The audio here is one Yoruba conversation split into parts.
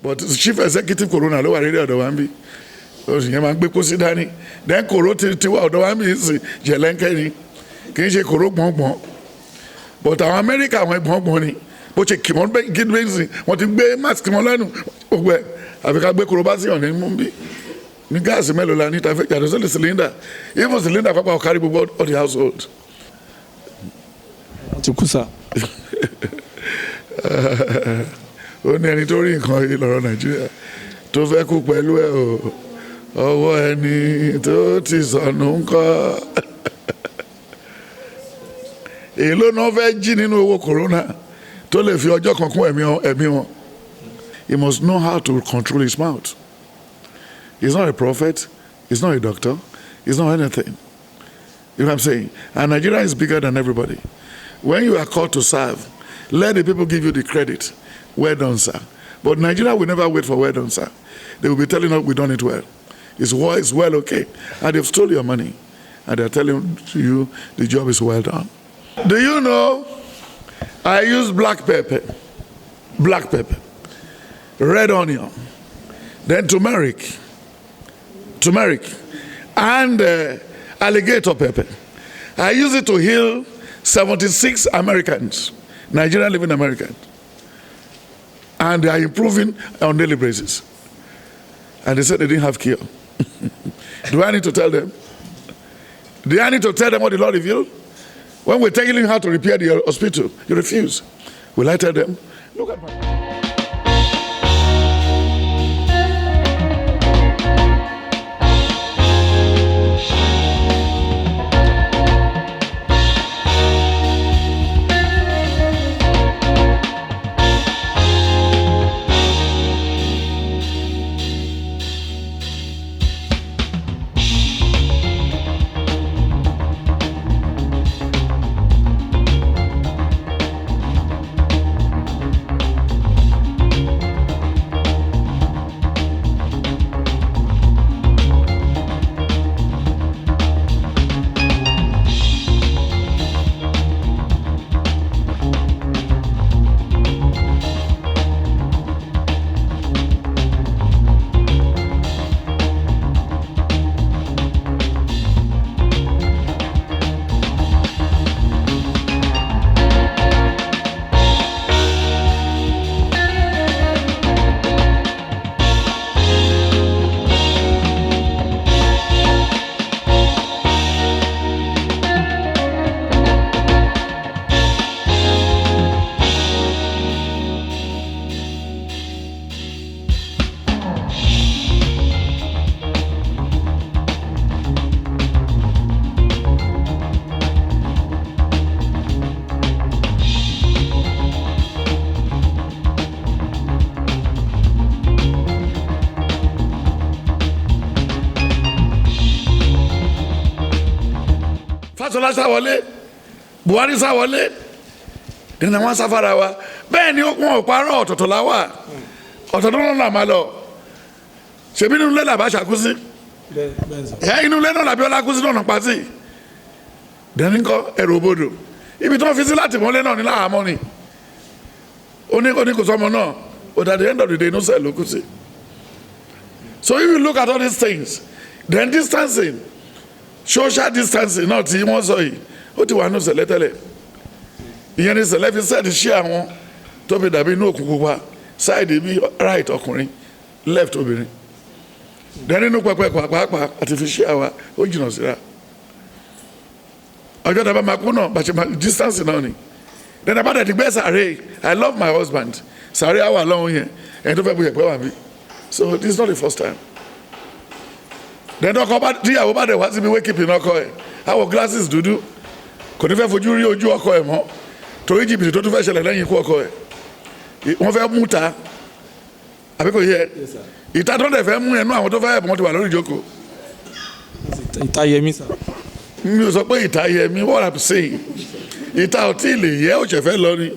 but chief executive corona ló wà rédíò ọ̀dọ̀ wa ń bí oṣù yẹn máa ń gbé kó sí dání then kòró ti wà ọ̀dọ̀ wa ń bí sí jẹ̀lẹ́ńkẹ́ ni kì í ṣe kòró gbọ̀ngbọ̀n but àwọn Amẹ́ríkà àwọn gbọ̀ngbọ̀n ni bó ṣe kì wọ́n gidi sí wọ́n ti gbé mask wọn lẹ́nu gbogbo ẹ̀ àfi ká gbé kòró bá sí ọ̀nà mú bí ní gáàsì mélòó la ní tàfẹ́ yàtọ̀ sí cylinder even cylinder pápá ọ̀kárí gbogbo all the household. ti kú sá. ó ní ẹni tó rí nǹkan yìí lọ́rọ̀ Nàìjíríà tó fẹ́ kú pẹ̀lú ẹ̀ o ọwọ́ ẹni tó ti sọnù ńkọ́ èló náà fẹ́ jí nínú owó corona tó lè fi ọjọ́ kan kún ẹ̀mí wọn. He must know how to control his mouth. He's not a prophet, he's not a doctor, he's not anything. You know what I'm saying? And Nigeria is bigger than everybody. When you are called to serve, let the people give you the credit. Well done, sir. But Nigeria will never wait for well done, sir. They will be telling us we done it well. It's well, okay. And they've stole your money. And they're telling you the job is well done. Do you know, I use black pepper, red onion, then turmeric, and alligator pepper. I use it to heal 76 Americans, Nigerian living Americans. And they are improving on daily basis. And they said they didn't have cure. Do I need to tell them? Do I need to tell them what the Lord revealed? When we're telling you how to repair the hospital, you refuse. Will I tell them? Look at my... Fáṣọlá sáwọlé Buhari sáwọlé nínú àwọn sáfara wa bẹ́ẹ̀ ni wọn ò parọ́ ọ̀tọ̀ọ̀tọ̀ la wà ọ̀tọ̀ọ̀tọ̀ náà là máa lọ ṣèbí nínú ilé làbá ṣàkóso inú ilé náà làbí ọlá kúsí náà pa sí dẹ́ni kọ́ ẹ̀rọ òbodò ibi tí wọ́n fi sí láti mọ́lé náà ní láhàámọ́ ni oníkòsọ́mọ náà but at the end of the day inú sẹ́ẹ̀ ló kú sí. So if you look at all these things, then distancing, social distancing náà tí wọ́n sọ yìí ó ti wà nù sẹ̀lẹ̀ tẹ́lẹ̀ ìyẹn ní sẹ̀lẹ̀ fi sẹ́ẹ̀dì ṣí àwọn tó fi dàbí inú òkùnkùn wa sáìdì bí right ọkùnrin left obìnrin then nínú pẹpẹ pàápàá àti fi ṣí àwa ó jìnnà síra ọjọ́ dàbá máa kú náà bàṣẹ máa distance náà ni then abáda ti gbẹ́ sàárè I love my husband sàárè àwà lọ́hùn yẹn ẹni tó fẹ́ bu yẹ̀pẹ́ wà mí so this is not the first time. Then ọkọ bá tíyàwó bá dẹ̀ wá síbi wékìpì náà ọkọ ẹ̀ àwọ̀ glasses dúdú kò ní fẹ́ fojú rí ojú ọkọ ẹ̀ mọ́ torí jìbìtì tó tún fẹ́ ṣẹlẹ̀ lẹ́yìn ikú ọkọ ẹ̀ wọ́n fẹ́ mú ta àbí kò yẹ ìta tó dẹ̀ fẹ́ mú ẹnu àwọn tó fẹ́ ẹ̀bùn wọn ti wà lórí ìjókòó. ìta yẹmi sà. mi ò sọ pé ìta yẹmi what I'm saying ìta ò tí ì lè yẹ òṣè fẹ́ lọ ni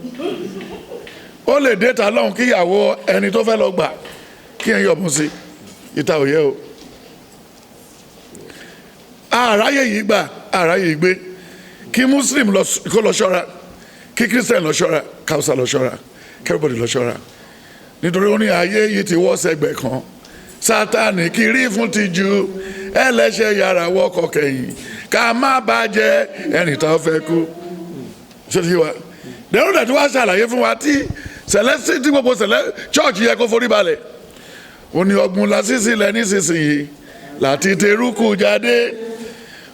ó lè dé ta lọ́hùn kíyàwó ẹni tó fẹ́ lọ gbà kí ẹ yọ̀bùn sí ìta ò yẹ o. àráyè yìí gbà àráyè yìí gbé kí muslim kó lọ ṣọ́ra kí christian lọ ṣọ́ra kausa lọ ṣọ́ra everybody lọ ṣọ́ra nítorí ó ní ayé yìí ti wọ́ sẹ́gbẹ̀ kan Sátánì kiri fún tìjú ẹlẹ́ṣẹ̀ yàrá wọ́kọ̀ kẹ̀yìn ká má bàjẹ́ ẹni tó fẹ́ kú ṣé ti wá dẹ́rù dẹ̀ tí wàá ṣàlàyé fún wa tí sẹlẹ́sì tí gbogbo chọ́ọ̀chì yẹ kó forí balẹ̀ ó ní ọgbùn lásìsì lẹ nísinsìnyí láti terúkù jáde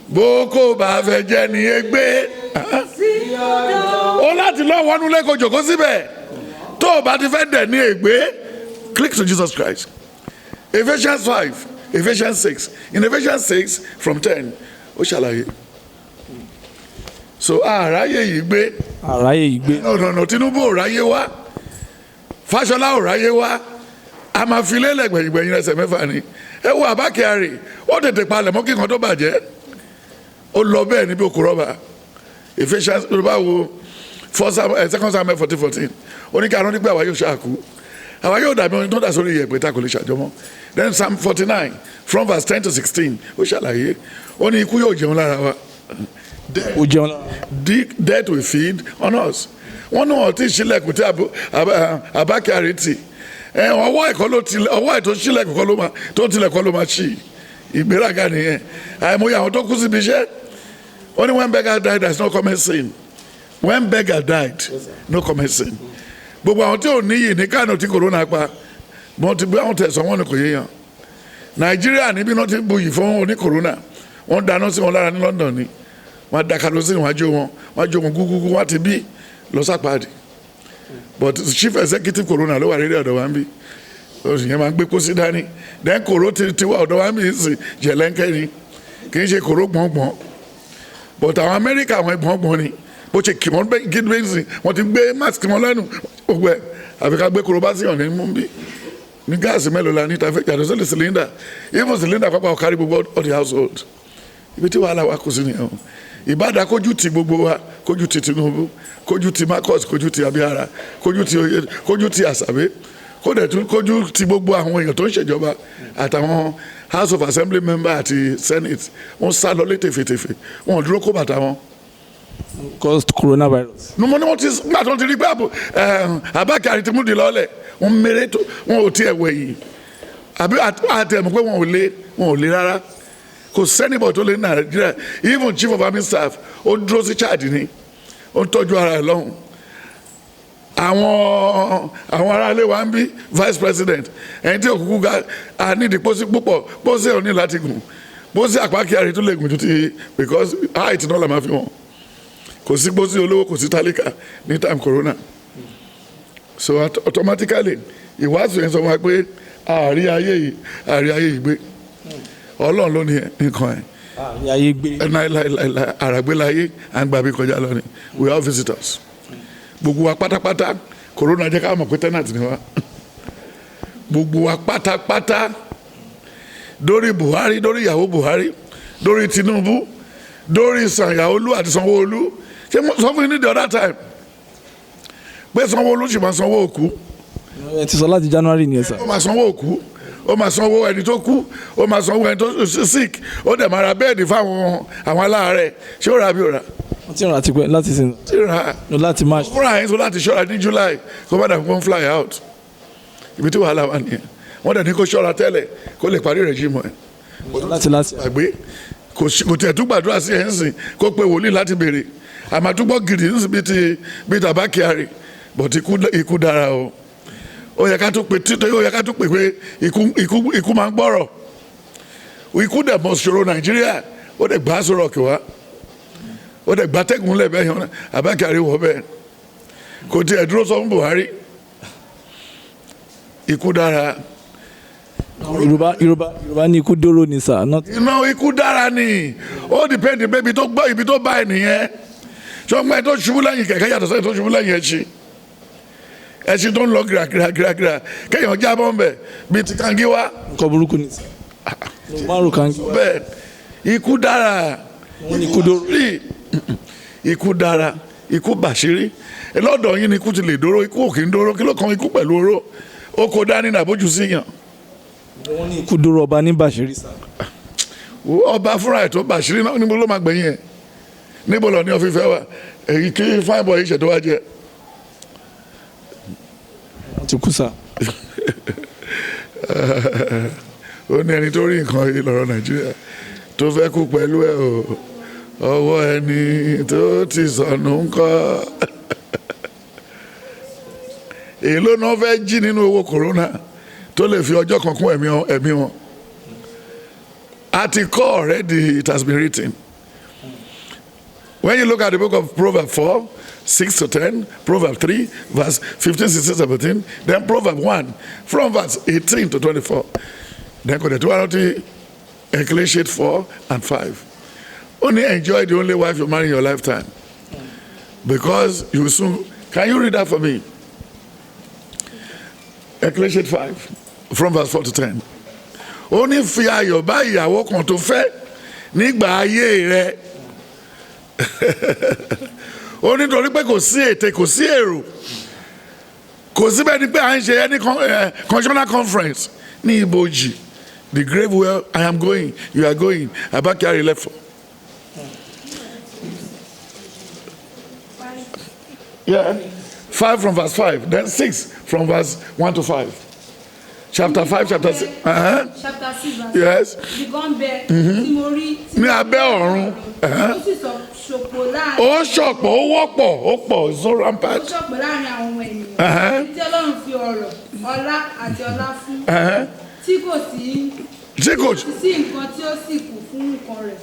bó kò bá fẹ́ jẹ́ ní égbé ó láti lọ wọnú lẹ́kọ̀ọ́ jòkó síbẹ̀ tó o bá ti fẹ́ dẹ̀ ní ègbé click to Jesus Christ. Ephesians 5, Ephesians 6. In Ephesians 6 from 10 ó ṣàlàyé so àráyé yìí gbé no Tinubu ò ráyé wá Fáṣọlá ò ráyé wá a máa fi lélẹ̀ gbẹ̀yìngbẹ̀yìn ẹsẹ̀ mẹ́fà ni ẹ wo Àbá Kyari ó tètè palẹ̀ mọ́ kí nǹkan tó bàjẹ́ ó lọ bẹ́ẹ̀ níbi òkú rọ́bà Ephesians yorùbá wo 2 Samuel 14 ó ní kí arán nígbà àwa yóò ṣáàkú àwa yóò dàbí ohun tó dà sórí iyẹ̀pẹ̀ tá kò lè ṣàjọmọ́. Then Psalm 49 from verse 10 to 16 ó ṣàlàyé ó ní ikú yóò jẹun lára wa death will feed on us. Wọ́n náà ti ṣílẹ̀kùn tí Àbá Kyari tì ọwọ́ ètò ṣílẹ̀kùn tó tilẹ̀ kọ́ ló máa ṣì ìgbéraga nìyẹn àìmọye àwọn tó kú síbi iṣẹ́ ó ní when beggar died there is no common sin. When beggar died no common sin. Gbogbo àwọn tí ò níyì ní Kánò tí corona pa wọ́n ti gbé àwọn tẹ̀sán wọn ni kò yéèyàn. Nàìjíríà níbi náà ti buyì fún oní corona wọ́n dáná sí wọn lára ní London ni wọ́n da kerosene wọ́n jó wọn gúgúgú wọ́n ti bí lọ sápàdé but chief executive corona ló wà rí ọ̀dọ̀ wa ń bí oṣù yẹn máa ń gbé pósí dání then kòró ti wà ọ̀dọ̀ wa ń bí sí jẹ̀lẹ́ńkẹ́ ni kì í ṣe kòró gbọ̀ngbọ̀n but àwọn Amẹ́ríkà àwọn gbọ̀ngbọ̀n ni bó ṣe kì wọ́n gídébẹ́sì wọ́n ti gbé mask wọn lẹ́nu gbogbo ẹ̀ àfi ká gbé kòró bá sí ọ̀nà mú bí ní gáàsì mélòó la ní tàfẹ́ yàtọ̀ sọ́lẹ̀ cylinder even cylinder pápá ọ̀kárí gbogbo all the household ibi tí wàhálà wa kò sí nìyẹn o ìbádà kójú ti gbogbo wa kójú ti Tinubu kójú ti Marcus kójú ti Abíára kójú ti Asabe kójú ti gbogbo àwọn èèyàn tó ń ṣèjọba àtàwọn House of Assembly member àti Senate wọ́n sá lọ lé tèfètèfè wọ́n dúró kó bàtà wọn. caused coronavirus. numu ni wọ́n ti gbà tó ti rí pé Àbá Kyari ti mú di lọ́lẹ̀ wọ́n mèrè tó wọ́n ò tiẹ̀ wẹ̀ yìí àbí àtẹ̀mọ̀ pé wọ́n ò lé rárá kò sẹ́nìbọ̀ tó lé ní Nàìjíríà even chief of army staff ó dúró sí Chad ni ó ń tọ́jú ara ẹ̀ lọ́hùn àwọn aráalé wa ń bí vice president ẹni tí òkùnkùn ga nídìí pósí púpọ̀ pósí ò ní láti gùn pósí Àbá Kyari tó lè gùn ju ti because height náà la máa fi wọn kò sí pósí olówó kò sí tálíkà ní time corona so automatically ìwádìí yẹn sọ wọn pé àárí ayé yìí gbé Ọlọ́run ló ní nǹkan ẹ̀ àràgbélayé à ń gbàgbé kọjá lọ ni we are visitors gbogbo wa pátápátá corona jẹ́ ká mọ̀ pé tenant ni wa gbogbo wa pátápátá dórí Buhari dórí ìyàwó Buhari dórí Tinubu dórí Sanyaolu àti Sanwó-Olú ṣé mo sọ fún yín ní the other time pé Sanwó-Olú ṣì máa sanwó òkú. ẹ ti sọ láti January ni ẹ sà. ó máa sanwó òkú ó máa sanwó ẹni tó kú ó máa sanwó ẹni tó sick ó dẹ̀ máa ra bẹ́ẹ̀dì fáwọn àwọn aláàárẹ̀ ṣé ó ra bí ó ra. wọ́n ti rà tipẹ́ láti sin. ti ra láti March. fúnra yẹn sọ láti ṣọ́ra ní July kó bá dà fún fly out ibi tí wàhálà wà nìyẹn wọ́n dẹ̀ ní kó ṣọ́ra tẹ́lẹ̀ kó lè parí regime ẹ̀. láti àgbé kò tiẹ̀ tún gbàdúrà sí ẹ̀ ń sìn kó pe wòlíì láti béèrè àmàtúgbọ́ gidi ń sìn bíi Àbá Kyari but ikú dára o ó yẹ ká tó pè pé ikú máa ń gbọ́rọ̀ ikú dẹ̀ mọ̀ ṣòro Nàìjíríà ó dẹ̀ gbà sọ̀rọ̀ kí wá ó dẹ̀ gbà tẹ́gùn lẹ̀ bẹ́ẹ̀ yẹn Àbá Kyari wọ̀ bẹ́ẹ̀ kò tiẹ̀ dúró sọ fún Buhari ikú dára. Yorùbá ní ikú dóró ni sà. iná ikú dára ni ó dìpẹ́ndì pé ibi tó bá ẹ nìyẹn ṣọgbọ́n ẹ tó ṣubú lẹ́yìn kẹ̀kẹ́ yàtọ̀ sẹ́yìn tó ṣubú lẹ́yìn ẹṣin tó ń lọ gíragíragíra kéèyàn jábọ́ ń bẹ̀ bíi ti Kangiwa. nǹkan burúkú ni. márùn Kangiwa. bẹ́ẹ̀ ikú dára. wọ́n ní ikú dóró. ikú dára ikú bàṣírí lọ́dọ̀ yín ni ikú ti lè dóró ikú ò kì í dóró kí ló kan ikú pẹ̀lú oró ó kó dání nàbójú sí yàn. wọ́n ní ikú dóró ọba ní bàṣírí sá. ọba fúnra ẹ̀ tó bàṣírí náà níbo ló máa gbẹ̀yìn ẹ̀ níbo lọ ní ọ̀fífẹ́ wa èyí kí fáìbọ̀ yìí ṣètò wá jẹ. wọ́n ti kú sá. ó ní ẹni tó rí nǹkan yìí lọ́rọ̀ Nàìjíríà tó fẹ́ kú pẹ̀lú ẹ̀ o ọwọ́ ẹni tó ti sọnù ńkọ́. èló náà fẹ́ jí nínú owó corona tó lè fi ọjọ́ kan kún ẹ̀mí wọn. Article already, it has been written. When you look at the book of Proverbs 4, 6 to 10, Proverbs 3, verse 15, 16, 17, then Proverbs 1, from verse 18 to 24. Then go to 20, Ecclesiastes 4 and 5. Only enjoy the only wife you marry in your lifetime. Because you soon, can you read that for me? Ecclesiastes 5, from verse 4 to 10. Only fi ayọ̀ bá ìyàwó kan tó fẹ́ nígbà ayé rẹ̀. Ó ní torí pé kò sí ète kò sí èrò kò síbẹ̀ ni pé à ń ṣe any constitutional conference ní ibojì the grave where I am going you are going abakari left. Yeah, 5 from verse 5, then 6 from verse 1 to 5. Chapter 5, chapter 6. Chapter 6, verse Yes. Ní abẹ́ ọ̀run. Ó ṣọ̀pọ̀, ó wọ́pọ̀, ó pọ̀, so rampant. Ó ṣọ̀pọ̀ láàrin àwọn ọmọ ènìyàn. Tí Ọlọ́run fi ọrọ̀, ọlá àti ọlá fún. Tí kò sí nǹkan tí ó sì kù fún nǹkan rẹ̀.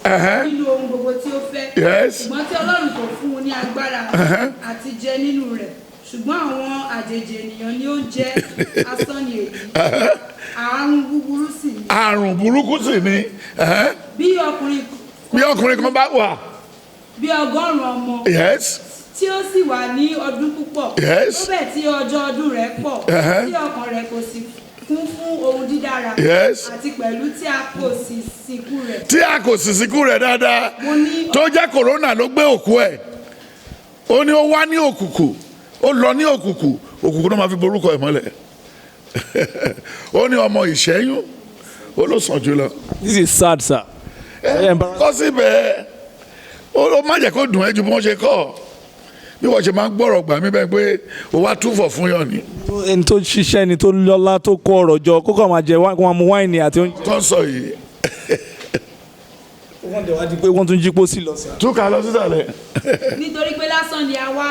Nínú ohun gbogbo tí ó fẹ́. Ṣùgbọ́n tí Ọlọ́run kò fún un ní agbára àti jẹ nínú rẹ̀. Ṣùgbọ́n àwọn àjèjì ènìyàn ni ó jẹ́ asán ni èyí. Àrùn búburú sì ni. Àrùn burúkú sì ni. Bí ọkùnrin kan bá wà. Bí 100 ọmọ. Yes. Tí ó sì wà ní ọdún púpọ̀. Yes. Ó bẹ̀ tí ọjọ́ ọdún rẹ̀ pọ̀. Tí ọkàn rẹ̀ kò sì kún fún ohun dídára. Yes. Àti pẹ̀lú tí a kò sì sìnkú rẹ̀. Tí a kò sì sìnkú rẹ̀ dáadáa. Tó jẹ́ corona ló gbé òkú ẹ̀. Ó ní ó wá ní òkùnkùn. Ó lọ ní òkùnkùn náà máa fi borúkọ ẹ̀ mọ́lẹ̀. Ó ní ọmọ ìṣẹ́yún ó ló sàn jùlọ. This is sad, sir. Kọ́ síbẹ̀ ó má jẹ́ kó dùn ẹ́ ju bí wọ́n ṣe kọ́ bí wọ́n ṣe máa ń gbọ́rọ̀ gbà mí bẹ́ẹ̀ pé ó wá túfọ̀ fún yàn ni. Ẹni tó ṣiṣẹ́ ẹni tó lọ́lá tó kó ọ̀rọ̀ jọ kókò máa jẹ wọn mu wáìnì àti oúnjẹ. Tó ń sọ yìí. Wọ́n dẹ̀ wá di pé wọ́n tún jí pósí lọ sí. Túkà lọ sísàlẹ̀. Nítorí pé lásán ni a wá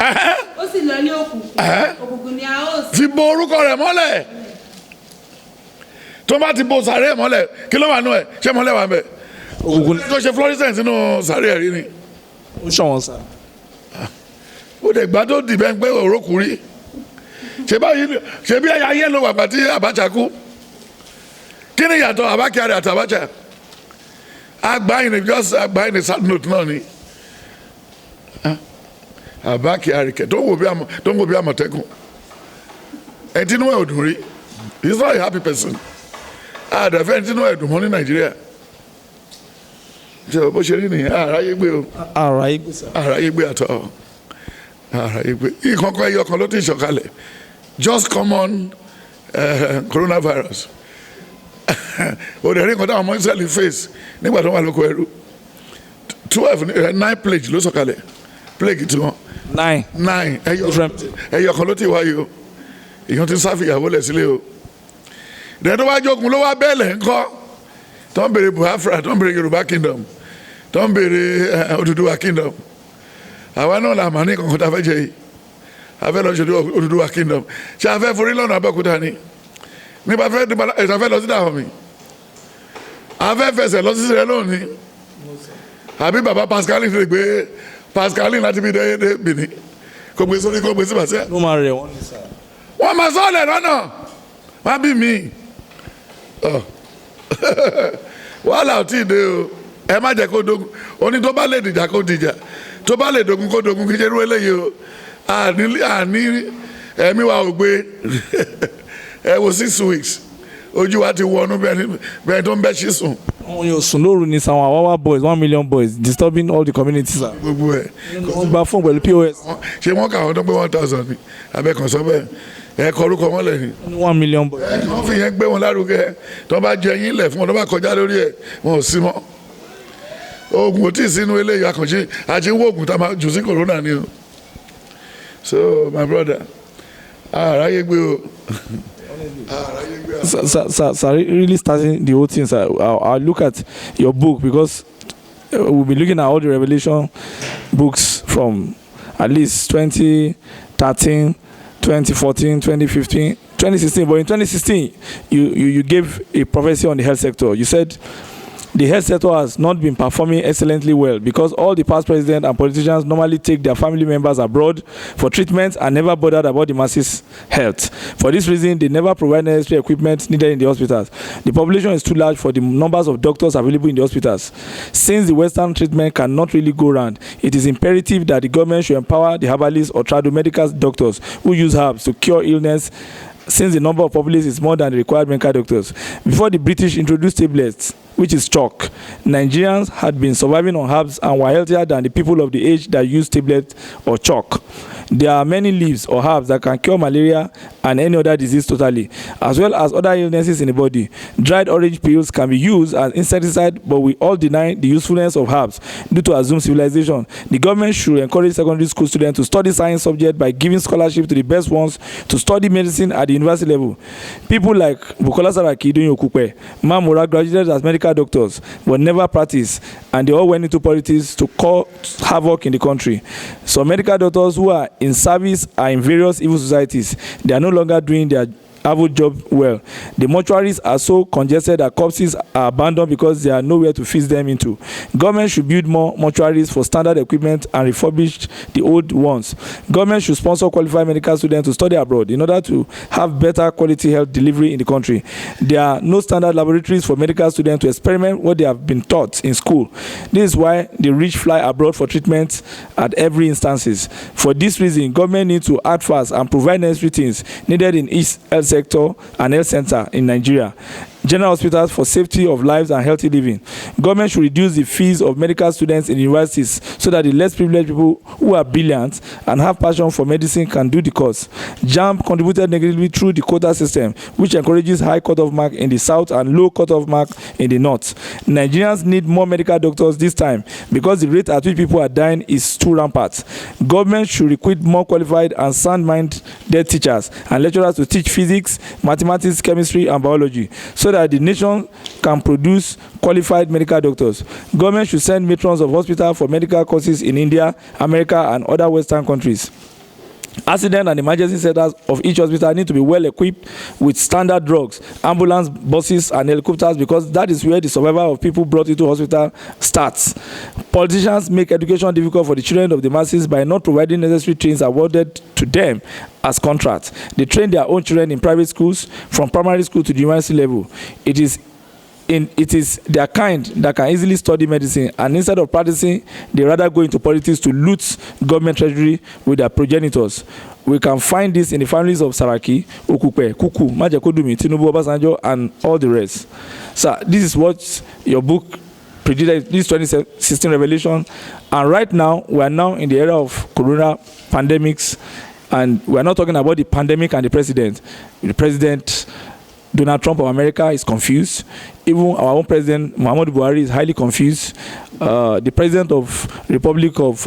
ó sì lọ ní òkùnkùn ni a ó sì. Fi bo orúkọ rẹ̀ mọ́lẹ̀ tó bá ti bo sàárẹ̀ mọ́lẹ̀ kí ló wà nù ẹ̀ ṣé mọ́lẹ̀ wà bẹ̀. Òkùnkùn tó ṣe fluorescence nínú sàárẹ̀ rí ni. Ó ṣọ̀wọ́n sà. Ó dẹ̀ gbá tó dì bẹ́ẹ̀ pé òrókù rí ṣe bí ayé ló wà pàtí Abacha kú kí ni ìyàtọ̀ Abakari àti Abacha agbayin ni sad note náà ni Abakari kẹ tó ń wò bí Àmọ̀tẹ́kùn ẹni tí inú ẹ̀ ò dùn rí he is not a happy person àdàfẹ́ ẹni tí inú ẹ̀ dùn mọ́ ní Nàìjíríà jẹ́ bó ṣe rí nìyẹn àráyé gbé o àráyé gbé àtọ̀ àráyé gbé ìkọ̀kọ̀ ẹyọ kan ló ti ṣọ̀kalẹ̀ just common coronavirus o dẹ̀ rí nǹkan táwọn ọmọ Israẹli face nígbà tó wà lóko ẹrú 9 plague ló sọ̀kalẹ̀ plague tiwọn 9 ẹyọ kan ló ti wáyé o èèyàn ti sáfìyàwó lẹ̀ sílé o dẹ̀ tó wá jogun ló wá bẹ́ẹ̀lẹ̀ ńkọ́ tó ń bèrè Biafra tó ń bèrè Yorùbá kingdom tó ń bèrè Odùduwà kingdom àwa náà là máa ní kankan tá a fẹ́ jẹ yìí a fẹ́ lọ ṣe Odùduwà kingdom ṣé a fẹ́ forí lọ́nà Abẹ́òkúta ni nípa fẹ́ lọ sí Dahomey a fẹ́ fẹsẹ̀ lọ sí Sierra Leone ni àbí bàbá Pascaline lè gbé Pascaline láti bí dé Benin kò gbé sórí kò gbé sí bàṣẹ. ló máa rẹ̀ wọ́n ní sá. wọ́n máa sọ́ọ̀lẹ̀ lọ́nà wọ́n bí mi wàhálà ò tí ì dé o ẹ má jẹ́ kó dogun oní tó bá lè dìjà kó dìjà tó bá lè dogun kó dogun kí jẹ́rú eléyìí o àní ẹ̀mí wa ò gbé ẹ wo 6 weeks ojú wa ti wọnú bẹ́ẹ̀ tó ń bẹ́ sí sùn. Àwọn yóò sùn lóru ní sàwọn àwáwá boys 1 million boys disturbing all the communities. gbogbo ẹ. wọ́n gba fóònù pẹ̀lú POS. ṣé wọ́n kà wọ́n tó pé 1,000 ni abẹ́kan sọ bẹ́ẹ̀ ẹ kọ orúkọ wọn lẹ̀ ni. 1 million boys. wọ́n fi yẹn gbé wọn lárugẹ tó bá jẹ yín lẹ̀ fún wọn tó bá kọjá lórí ẹ̀ wọn ò sí mọ́. oògùn ò tí ì sínú eléyìí àkànṣe àti ń wo oògùn tá a máa jù sí corona ni o. So my brother àráyé gbé o Sir, really starting the whole thing, sir. I'll look at your book because we'll be looking at all the Revelation books from at least 2013, 2014, 2015, 2016. But in 2016, you gave a prophecy on the health sector. You said the health sector has not been performing excellently well because all the past presidents and politicians normally take their family members abroad for treatment and never bothered about the masses' health. For this reason, they never provide necessary equipment needed in the hospitals. The population is too large for the numbers of doctors available in the hospitals. Since the Western treatment cannot really go round, it is imperative that the government should empower the herbalists or tradomedical doctors who use herbs to cure illness, since the number of populace is more than the required medical doctors. Before the British introduced tablets, which is chalk, Nigerians had been surviving on herbs and were healthier than the people of the age that use tablets or chalk. There are many leaves or herbs that can cure malaria and any other disease totally, as well as other illnesses in the body. Dried orange peels can be used as insecticide, but we all deny the usefulness of herbs due to assumed civilization. The government should encourage secondary school students to study science subject by giving scholarship to the best ones to study medicine at the university level. People like Bukola Saraki doing Okupe, Mamura graduated as medical doctors but never practiced, and they all went into politics to cause havoc in the country. So medical doctors who are in service are in various evil societies. They are no longer doing their average job well. The mortuaries are so congested that corpses are abandoned because there are nowhere to fix them into. Government should build more mortuaries for standard equipment and refurbish the old ones. Government should sponsor qualified medical students to study abroad in order to have better quality health delivery in the country. There are no standard laboratories for medical students to experiment what they have been taught in school. This is why the rich fly abroad for treatment at every instances. For this reason, government needs to act fast and provide necessary things needed in each health sector and health center in Nigeria. General hospitals for safety of lives and healthy living. Government should reduce the fees of medical students in universities so that the less privileged people who are brilliant and have passion for medicine can do the course. JAMB contributed negatively through the quota system, which encourages high cutoff mark in the south and low cutoff mark in the north. Nigerians need more medical doctors this time because the rate at which people are dying is too rampant. Government should recruit more qualified and sound-minded teachers and lecturers to teach physics, mathematics, chemistry, and biology, so that the nation can produce qualified medical doctors. Government should send matrons of hospitals for medical courses in India, America, and other Western countries. Accident and emergency centers of each hospital need to be well equipped with standard drugs, ambulance buses, and helicopters, because that is where the survival of people brought into hospital starts. Politicians make education difficult for the children of the masses by not providing necessary trains awarded to them as contracts. They train their own children in private schools from primary school to the university level. It is their kind that can easily study medicine, and instead of practicing, they rather go into politics to loot government treasury with their progenitors. We can find this in the families of Saraki, Okupe, Kuku, Majakodumi, Tinubu, Obasanjo, and all the rest. So this is what your book predicted, this 2016 revelation. And right now, we are now in the era of corona pandemics, and we are not talking about the pandemic and the president. The president, Donald Trump of America, is confused. Even our own president, Muhammadu Buhari, is highly confused. The president of Republic of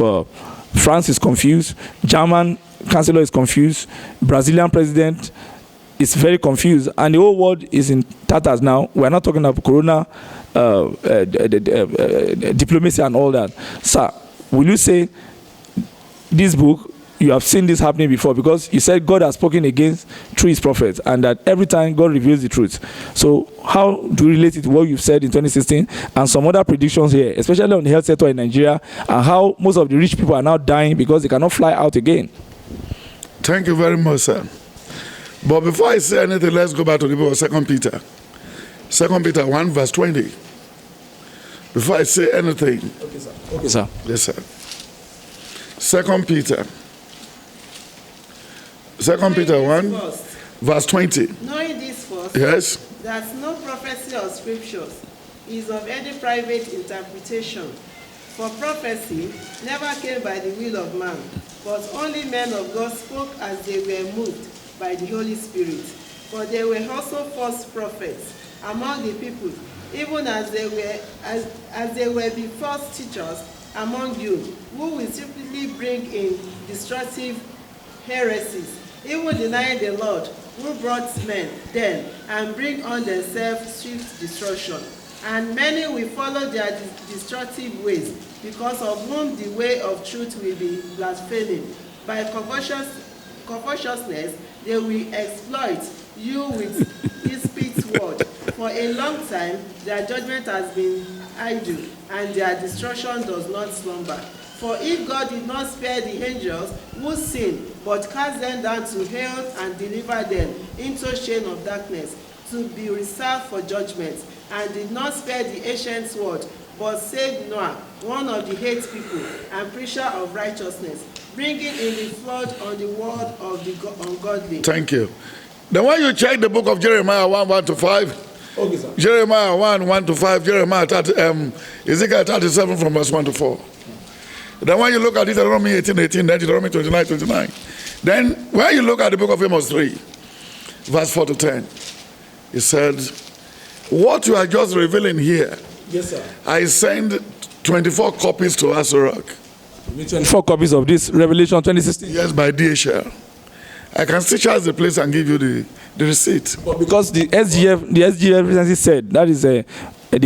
France is confused. German chancellor is confused. Brazilian president is very confused. And the whole world is in tatters now. We're not talking about corona, diplomacy and all that. Sir, will you say this book, you have seen this happening before, because you said God has spoken against through his prophets, and that every time God reveals the truth. So how do you relate it to what you've said in 2016 and some other predictions here, especially on the health sector in Nigeria, and how most of the rich people are now dying because they cannot fly out again? Thank you very much, sir. But before I say anything, let's go back to the book of 2 Peter. 2 Peter 1 verse 20. Before I say anything. Okay, sir. Okay, sir. Yes, sir. 2 Peter. 2 Peter 1 verse 20. Knowing this first, Yes. that no prophecy of scriptures is of any private interpretation. For prophecy never came by the will of man, but only men of God spoke as they were moved by the Holy Spirit. For there were also false prophets among the people, even as there were be false teachers among you, who will secretly bring in destructive heresies, even denying the Lord, who brought men then, and bring on themselves swift destruction. And many will follow their destructive ways, because of whom the way of truth will be blasphemed. By covetousness they will exploit you with his word. For a long time their judgment has been idle, and their destruction does not slumber. For if God did not spare the angels who sinned, but cast them down to hell and deliver them into a chain of darkness, to be reserved for judgment, and did not spare the ancient word, but saved Noah, one of the 8 people, and preacher of righteousness, bringing in the flood on the word of the ungodly. Thank you. Then when you check the book of Jeremiah 1:1-5, Okay, sir. Jeremiah 1:1-5, Jeremiah Ezekiel 37 from verse 1-4. Then when you look at Deuteronomy 18:18, then Deuteronomy 29:29. Then when you look at the book of Amos 3, verse 4-10, he said, what you are just revealing here, Yes, sir. I send 24 copies to Asabe Afrika. 24 copies of this Revelation 2016. Yes, by DHL. I can still charge the place and give you the receipt. But because the SGF recently said, that is the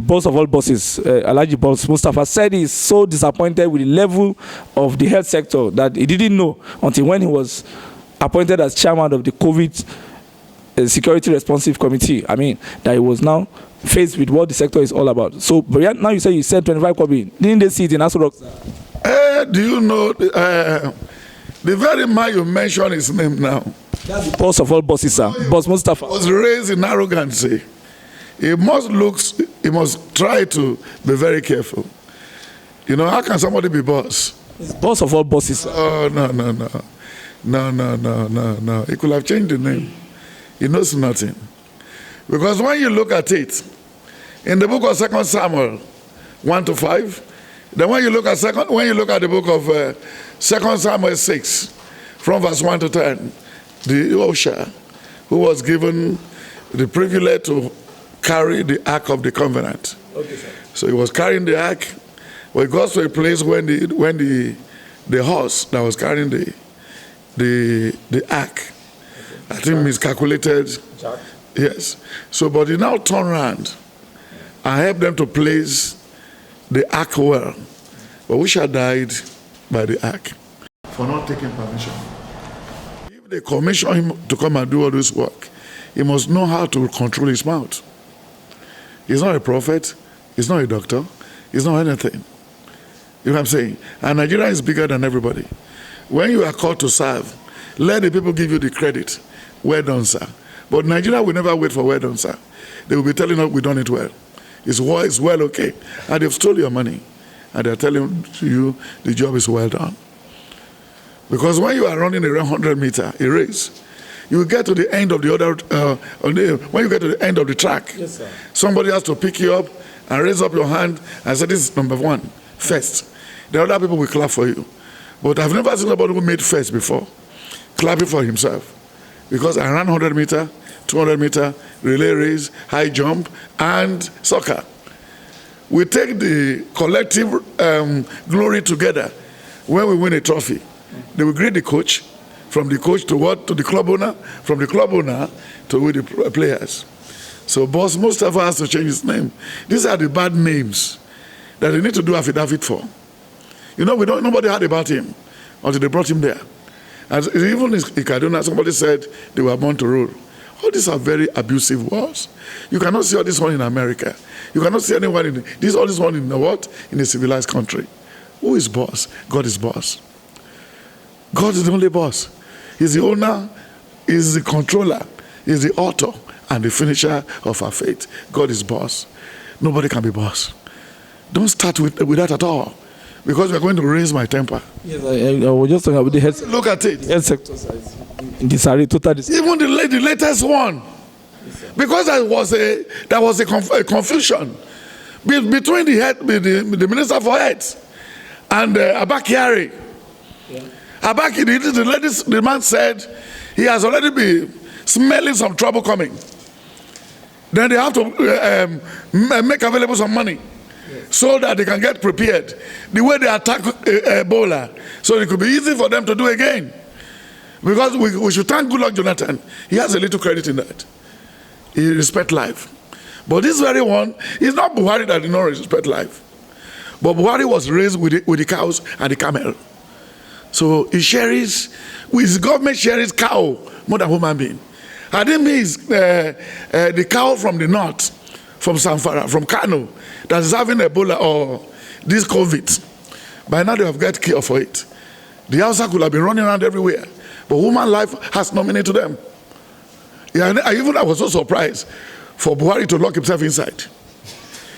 boss of all bosses, Alhaji Boss Mustafa, said he's so disappointed with the level of the health sector that he didn't know until when he was appointed as chairman of the COVID Security Responsive Committee. I mean, that he was now faced with what the sector is all about. So, but now you say you said 25 copies. Didn't they see it in Asabe Afrika? Do you know the very man you mentioned his name now? That's the boss of all bosses, sir. Boss Mustafa Was raised in arrogancy. He must try to be very careful. You know, how can somebody be boss? He's boss of all bosses, sir. Oh, no. He could have changed the name. He knows nothing. Because when you look at it, in the book of 2 Samuel 1-5, then when you look at the book of 2 Samuel 6, from verse 1-10, the usher who was given the privilege to carry the ark of the covenant. Okay, sir. So he was carrying the ark. Well, he got to a place when the horse that was carrying the ark, I think miscalculated. Jack. Yes. So, but he now turned around and helped them to place the ark well. But Usha died by the ark for not taking permission. If they commission him to come and do all this work, he must know how to control his mouth. He's not a prophet. He's not a doctor. He's not anything. You know what I'm saying? And Nigeria is bigger than everybody. When you are called to serve, let the people give you the credit. Well done, sir. But Nigeria will never wait for well done, sir. They will be telling us we've done it well. It's well, okay. And they've stolen your money. And they're telling you the job is well done. Because when you are running a 100-meter, a race, you will get to the end of the other, when you get to the end of the track, yes, sir, somebody has to pick you up and raise up your hand and say, this is number 1, first. The other people will clap for you. But I've never seen somebody who made first before, clapping for himself. Because I ran 100-meter, 200-meter, relay race, high jump, and soccer. We take the collective glory together when we win a trophy. They will greet the coach, from the coach to what? To the club owner, from the club owner to with the players. So Boss Mustafa has to change his name. These are the bad names that they need to do affidavit for. You know, nobody heard about him until they brought him there. And even in Kaduna, somebody said they were born to rule. All these are very abusive words. You cannot see all this one in America. You cannot see anyone all this one in the what? In a civilized country. Who is boss? God is boss. God is the only boss. He's the owner, he's the controller, he's the author and the finisher of our faith. God is boss. Nobody can be boss. Don't start with that at all. Because we're going to raise my temper. Yes, I was just talking about the health sector. Look at it. The health sector size. Even the latest one. Yes, because there was a confusion between the Minister for Health and Abakari. Yeah. The man said he has already been smelling some trouble coming. Then they have to make available some money. Yes. So that they can get prepared. The way they attack Ebola, so it could be easy for them to do again. Because we should thank Goodluck Jonathan. He has a little credit in that. He respects life. But this very one, it's not Buhari that did not respect life. But Buhari was raised with the cows and the camel. So he shares, his government shares cow more than human being. I think means the cow from the north, from Zamfara, from Kano, that is having Ebola or this COVID. By now they have got cure for it. The Hausa could have been running around everywhere. But human life has no meaning to them. Yeah, I was so surprised for Buhari to lock himself inside.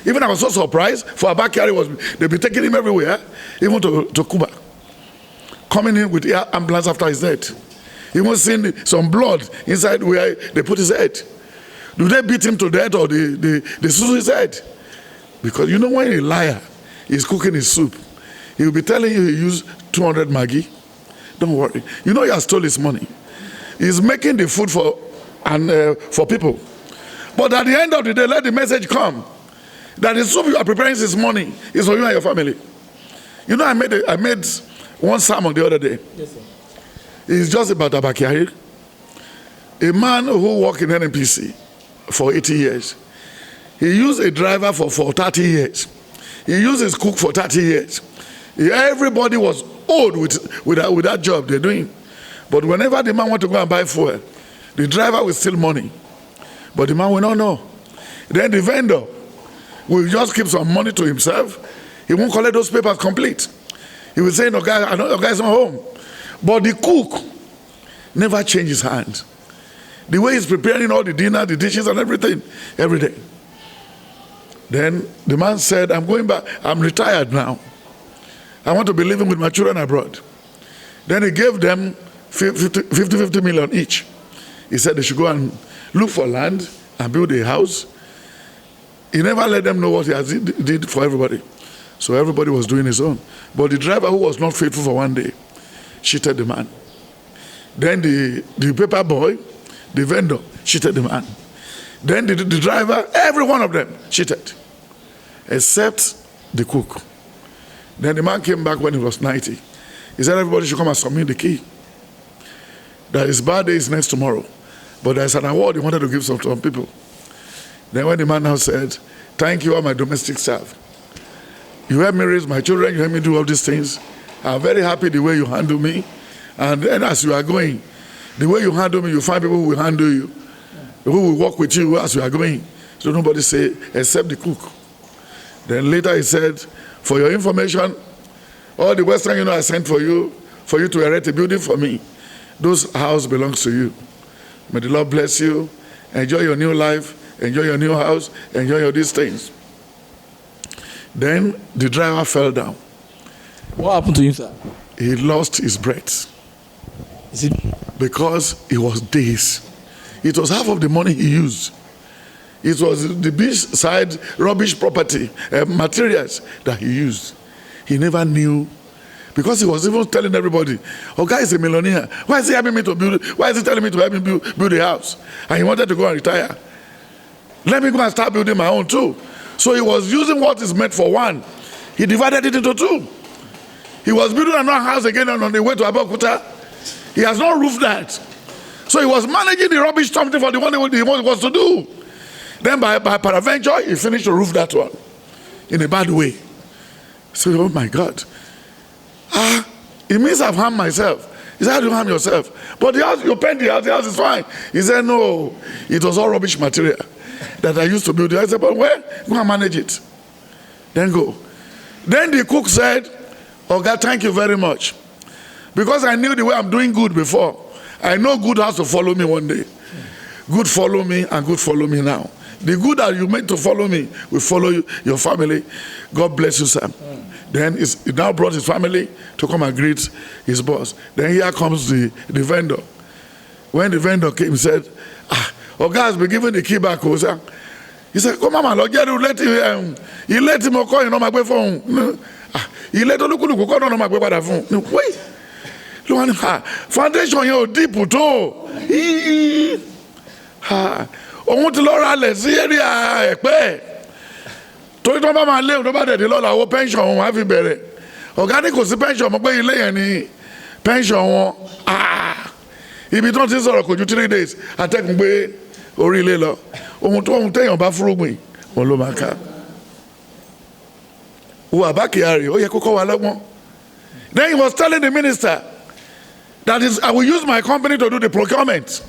Even I was so surprised for Abakari, they've been taking him everywhere, even to Cuba. Coming in with the ambulance after his death. Even seeing some blood inside where they put his head. Do they beat him to death or they sue his head? Because you know when a liar is cooking his soup, he will be telling you he used 200 Maggi. Don't worry. You know he has stolen his money. He's making the food for people. But at the end of the day, let the message come that the soup you are preparing this morning is for you and your family. You know, I made one sermon the other day. Yes, sir. It's just about Abakari, a man who worked in NNPC for 80 years. He used a driver for 30 years. He used his cook for 30 years. Everybody was old with that job they're doing. But whenever the man went to go and buy fuel, the driver will steal money. But the man will not know. Then the vendor will just keep some money to himself. He won't collect those papers complete. He will say, no, guy, I know your guy's not home. But the cook never changes hands. The way he's preparing all the dinner, the dishes and everything, every day. Then the man said, I'm going back. I'm retired now. I want to be living with my children abroad. Then he gave them 50 million each. He said they should go and look for land and build a house. He never let them know what he did for everybody. So everybody was doing his own. But the driver who was not faithful for one day cheated the man. Then the paper boy, the vendor, cheated the man. Then the driver, every one of them cheated. Except the cook. Then the man came back when he was 90. He said everybody should come and submit the key. That his birthday is next tomorrow. But there's an award he wanted to give some people. Then when the man now said, thank you all my domestic staff. You helped me raise my children, you helped me do all these things. I'm very happy the way you handle me. And then as you are going, the way you handle me, you find people who will handle you, who will work with you as you are going. So nobody say, except the cook. Then later he said, for your information, all the Western Union I sent for you to erect a building for me. Those house belongs to you. May the Lord bless you. Enjoy your new life. Enjoy your new house. Enjoy your these things. Then the driver fell down. What happened to him, sir? He lost his breath. Is it? Because he was dazed. It was half of the money he used. It was the beach side rubbish property, materials that he used. He never knew. Because he was even telling everybody, oh, guy is a millionaire. Why is he helping me to build? Why is he telling me to help him build a house? And he wanted to go and retire. Let me go and start building my own too. So he was using what is meant for one. He divided it into two. He was building another house again on the way to Abakuta. He has not roofed that. So he was managing the rubbish something for the one he was to do. Then by peradventure, he finished to roof that one in a bad way. So, oh my God. It means I've harmed myself. He said, how do you harm yourself? But the house, you paint the house is fine. He said, no, it was all rubbish material that I used to build. I said, but where? Go and manage it. Then go. Then the cook said, oh God, thank you very much. Because I knew the way I'm doing good before. I know good has to follow me one day. Good follow me and good follow me now. The good that you meant to follow me will follow you, your family. God bless you, Sam. Then he now brought his family to come and greet his boss. Then here comes the vendor. When the vendor came, he said, Oga has been given the key back. He said, come on, Lord, let him. He let him call my way phone. He let him call on my way by phone. Wait. Foundation, you deep to. Òun ti lọ ra lẹ̀ sí area Ẹ̀pẹ́ torí tó bá máa lé òun tó bá dẹ̀dẹ̀ lọ́la owó pension wọn á fi bẹ̀rẹ̀ ọ̀gá ní kò sí pension mọ́ pé ilé yẹn ni pension wọn Ibi tí wọ́n ti sọ̀rọ̀ kò ju 3 days. Atẹ́gùn gbé orí ilé lọ. Ohun téèyàn bá fúrúgbìn, òun ló máa ká. Wo Abba Kyari, ó yẹ kó kọ́ wa lọ́gbọ́n. Then he was telling the minister that I will use my company to do the procurement.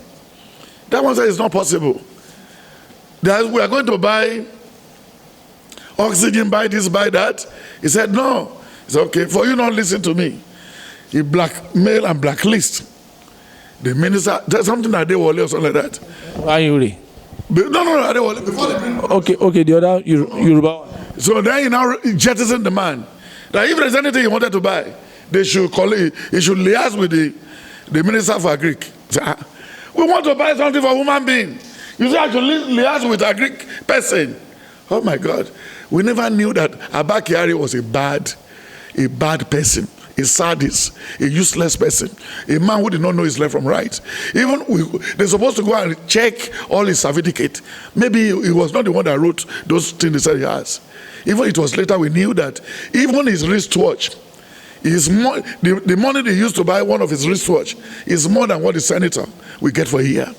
That one said it's not possible. That we are going to buy oxygen, buy this, buy that. He said, no. He said, okay, for you not listen to me. He blackmail and blacklist the minister. There's something that they were or something like that. Why you read? No, they were before the Okay, the other Yoruba. So then he now jettisoned the man. That if there's anything he wanted to buy, they should call it, he should liaise with the minister for Greek. We want to buy something for a human being. You say I should liaise with a Greek person. Oh my God. We never knew that Abba Kyari was a bad person, a sadist, a useless person, a man who did not know his left from right. Even they're supposed to go and check all his certificate. Maybe he was not the one that wrote those things he said he has. Even it was later we knew that even his wristwatch is more, the money they used to buy one of his wristwatch is more than what the senator will get for a year.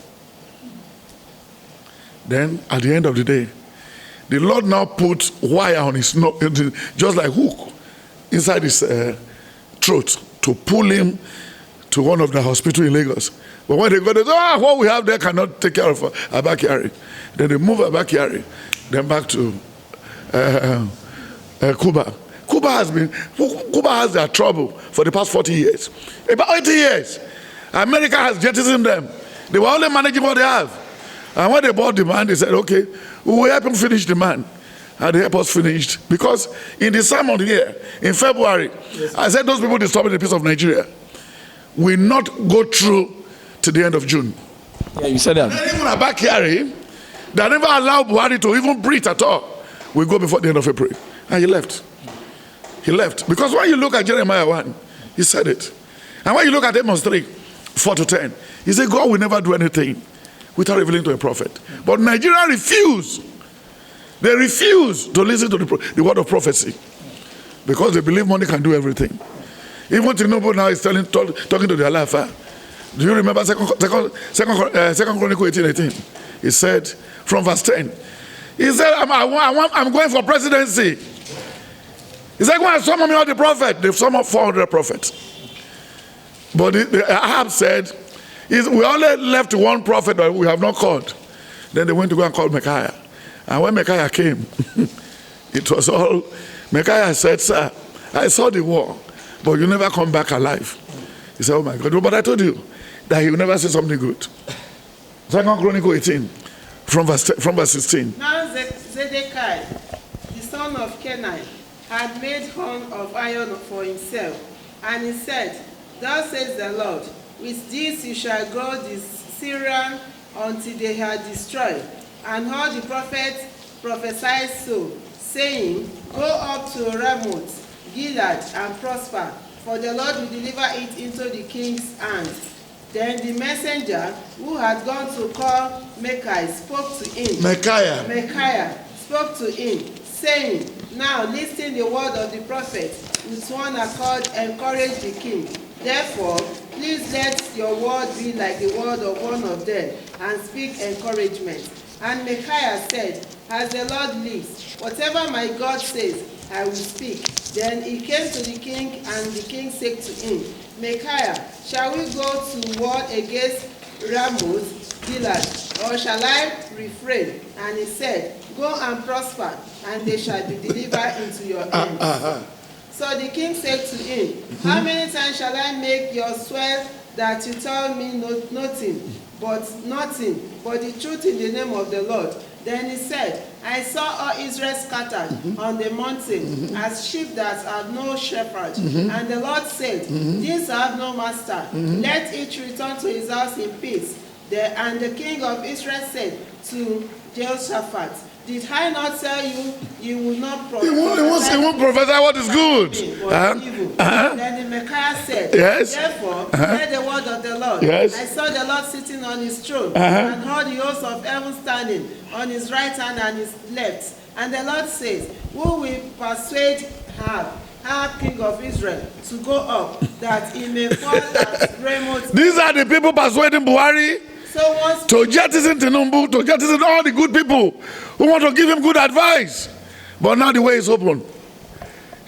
Then at the end of the day, the Lord now put wire on his nose, just like hook, inside his throat to pull him to one of the hospitals in Lagos. But when they got it, what we have there cannot take care of Abba Kyari. Then they move Abba Kyari, then back to Cuba. Cuba has their trouble for the past 40 years. About 80 years. America has jettisoned them. They were only managing what they have. And when they bought the man, they said, okay, we will help him finish the man. And they help us finish. Because in the sermon here, in February, yes, I said those people disturbing the peace of Nigeria will not go through to the end of June. Yeah, you said that. And even Abba Kyari, they never allowed Buhari to even breathe at all. We go before the end of April. And he left. He left. Because when you look at Jeremiah 1, he said it. And when you look at Amos 3, 4-10, he said, God will never do anything without revealing to a prophet. But Nigeria refuse. They refuse to listen to the word of prophecy because they believe money can do everything. Even Tinubu now is talking to the Alafa. Do you remember Second Chronicle 18:18? He said, from verse 10, he said, I'm going for presidency. He said, go and summon me all the prophets. They've summoned 400 prophets. But Ahab said, we only left one prophet that we have not called. Then they went to go and call Micaiah. And when Micaiah came, it was all, Micaiah said, sir, I saw the war, but you never come back alive. He said, oh my God, but I told you that he will never say something good. Second Chronicle 18, from verse 16. Now Zedekiah, the son of Kenai, had made horn of iron for himself, and he said, thus says the Lord, with this you shall go the Syrian until they are destroyed. And all the prophets prophesied so, saying, go up to Ramoth, Gilead, and prosper, for the Lord will deliver it into the king's hands. Then the messenger who had gone to call Micaiah spoke to him. Micaiah spoke to him, saying, now listen the word of the prophet, with one accord encourage the king. Therefore, please let your word be like the word of one of them, and speak encouragement. And Micaiah said, as the Lord lives, whatever my God says, I will speak. Then he came to the king, and the king said to him, Micaiah, shall we go to war against Ramoth, Gilead, or shall I refrain? And he said, go and prosper, and they shall be delivered into your hands. So the king said to him, how many times shall I make your swear that you tell me nothing, but the truth in the name of the Lord? Then he said, I saw all Israel scattered on the mountain as sheep that have no shepherd. And the Lord said, these have no master. Let each return to his house in peace. And the king of Israel said to Jehoshaphat, did I not tell you, you will not prophesy? He won't prophesy what is good. Then the Micaiah said, yes. Therefore, hear the word of the Lord. Yes. I saw the Lord sitting on his throne, and heard the host of heaven standing on his right hand and his left. And the Lord says, who will persuade her? King of Israel, to go up, that he may fall at Ramoth. These are the people persuading Buhari So once to jettison Tinubu, to jettison all the good people who want to give him good advice. But now the way is open.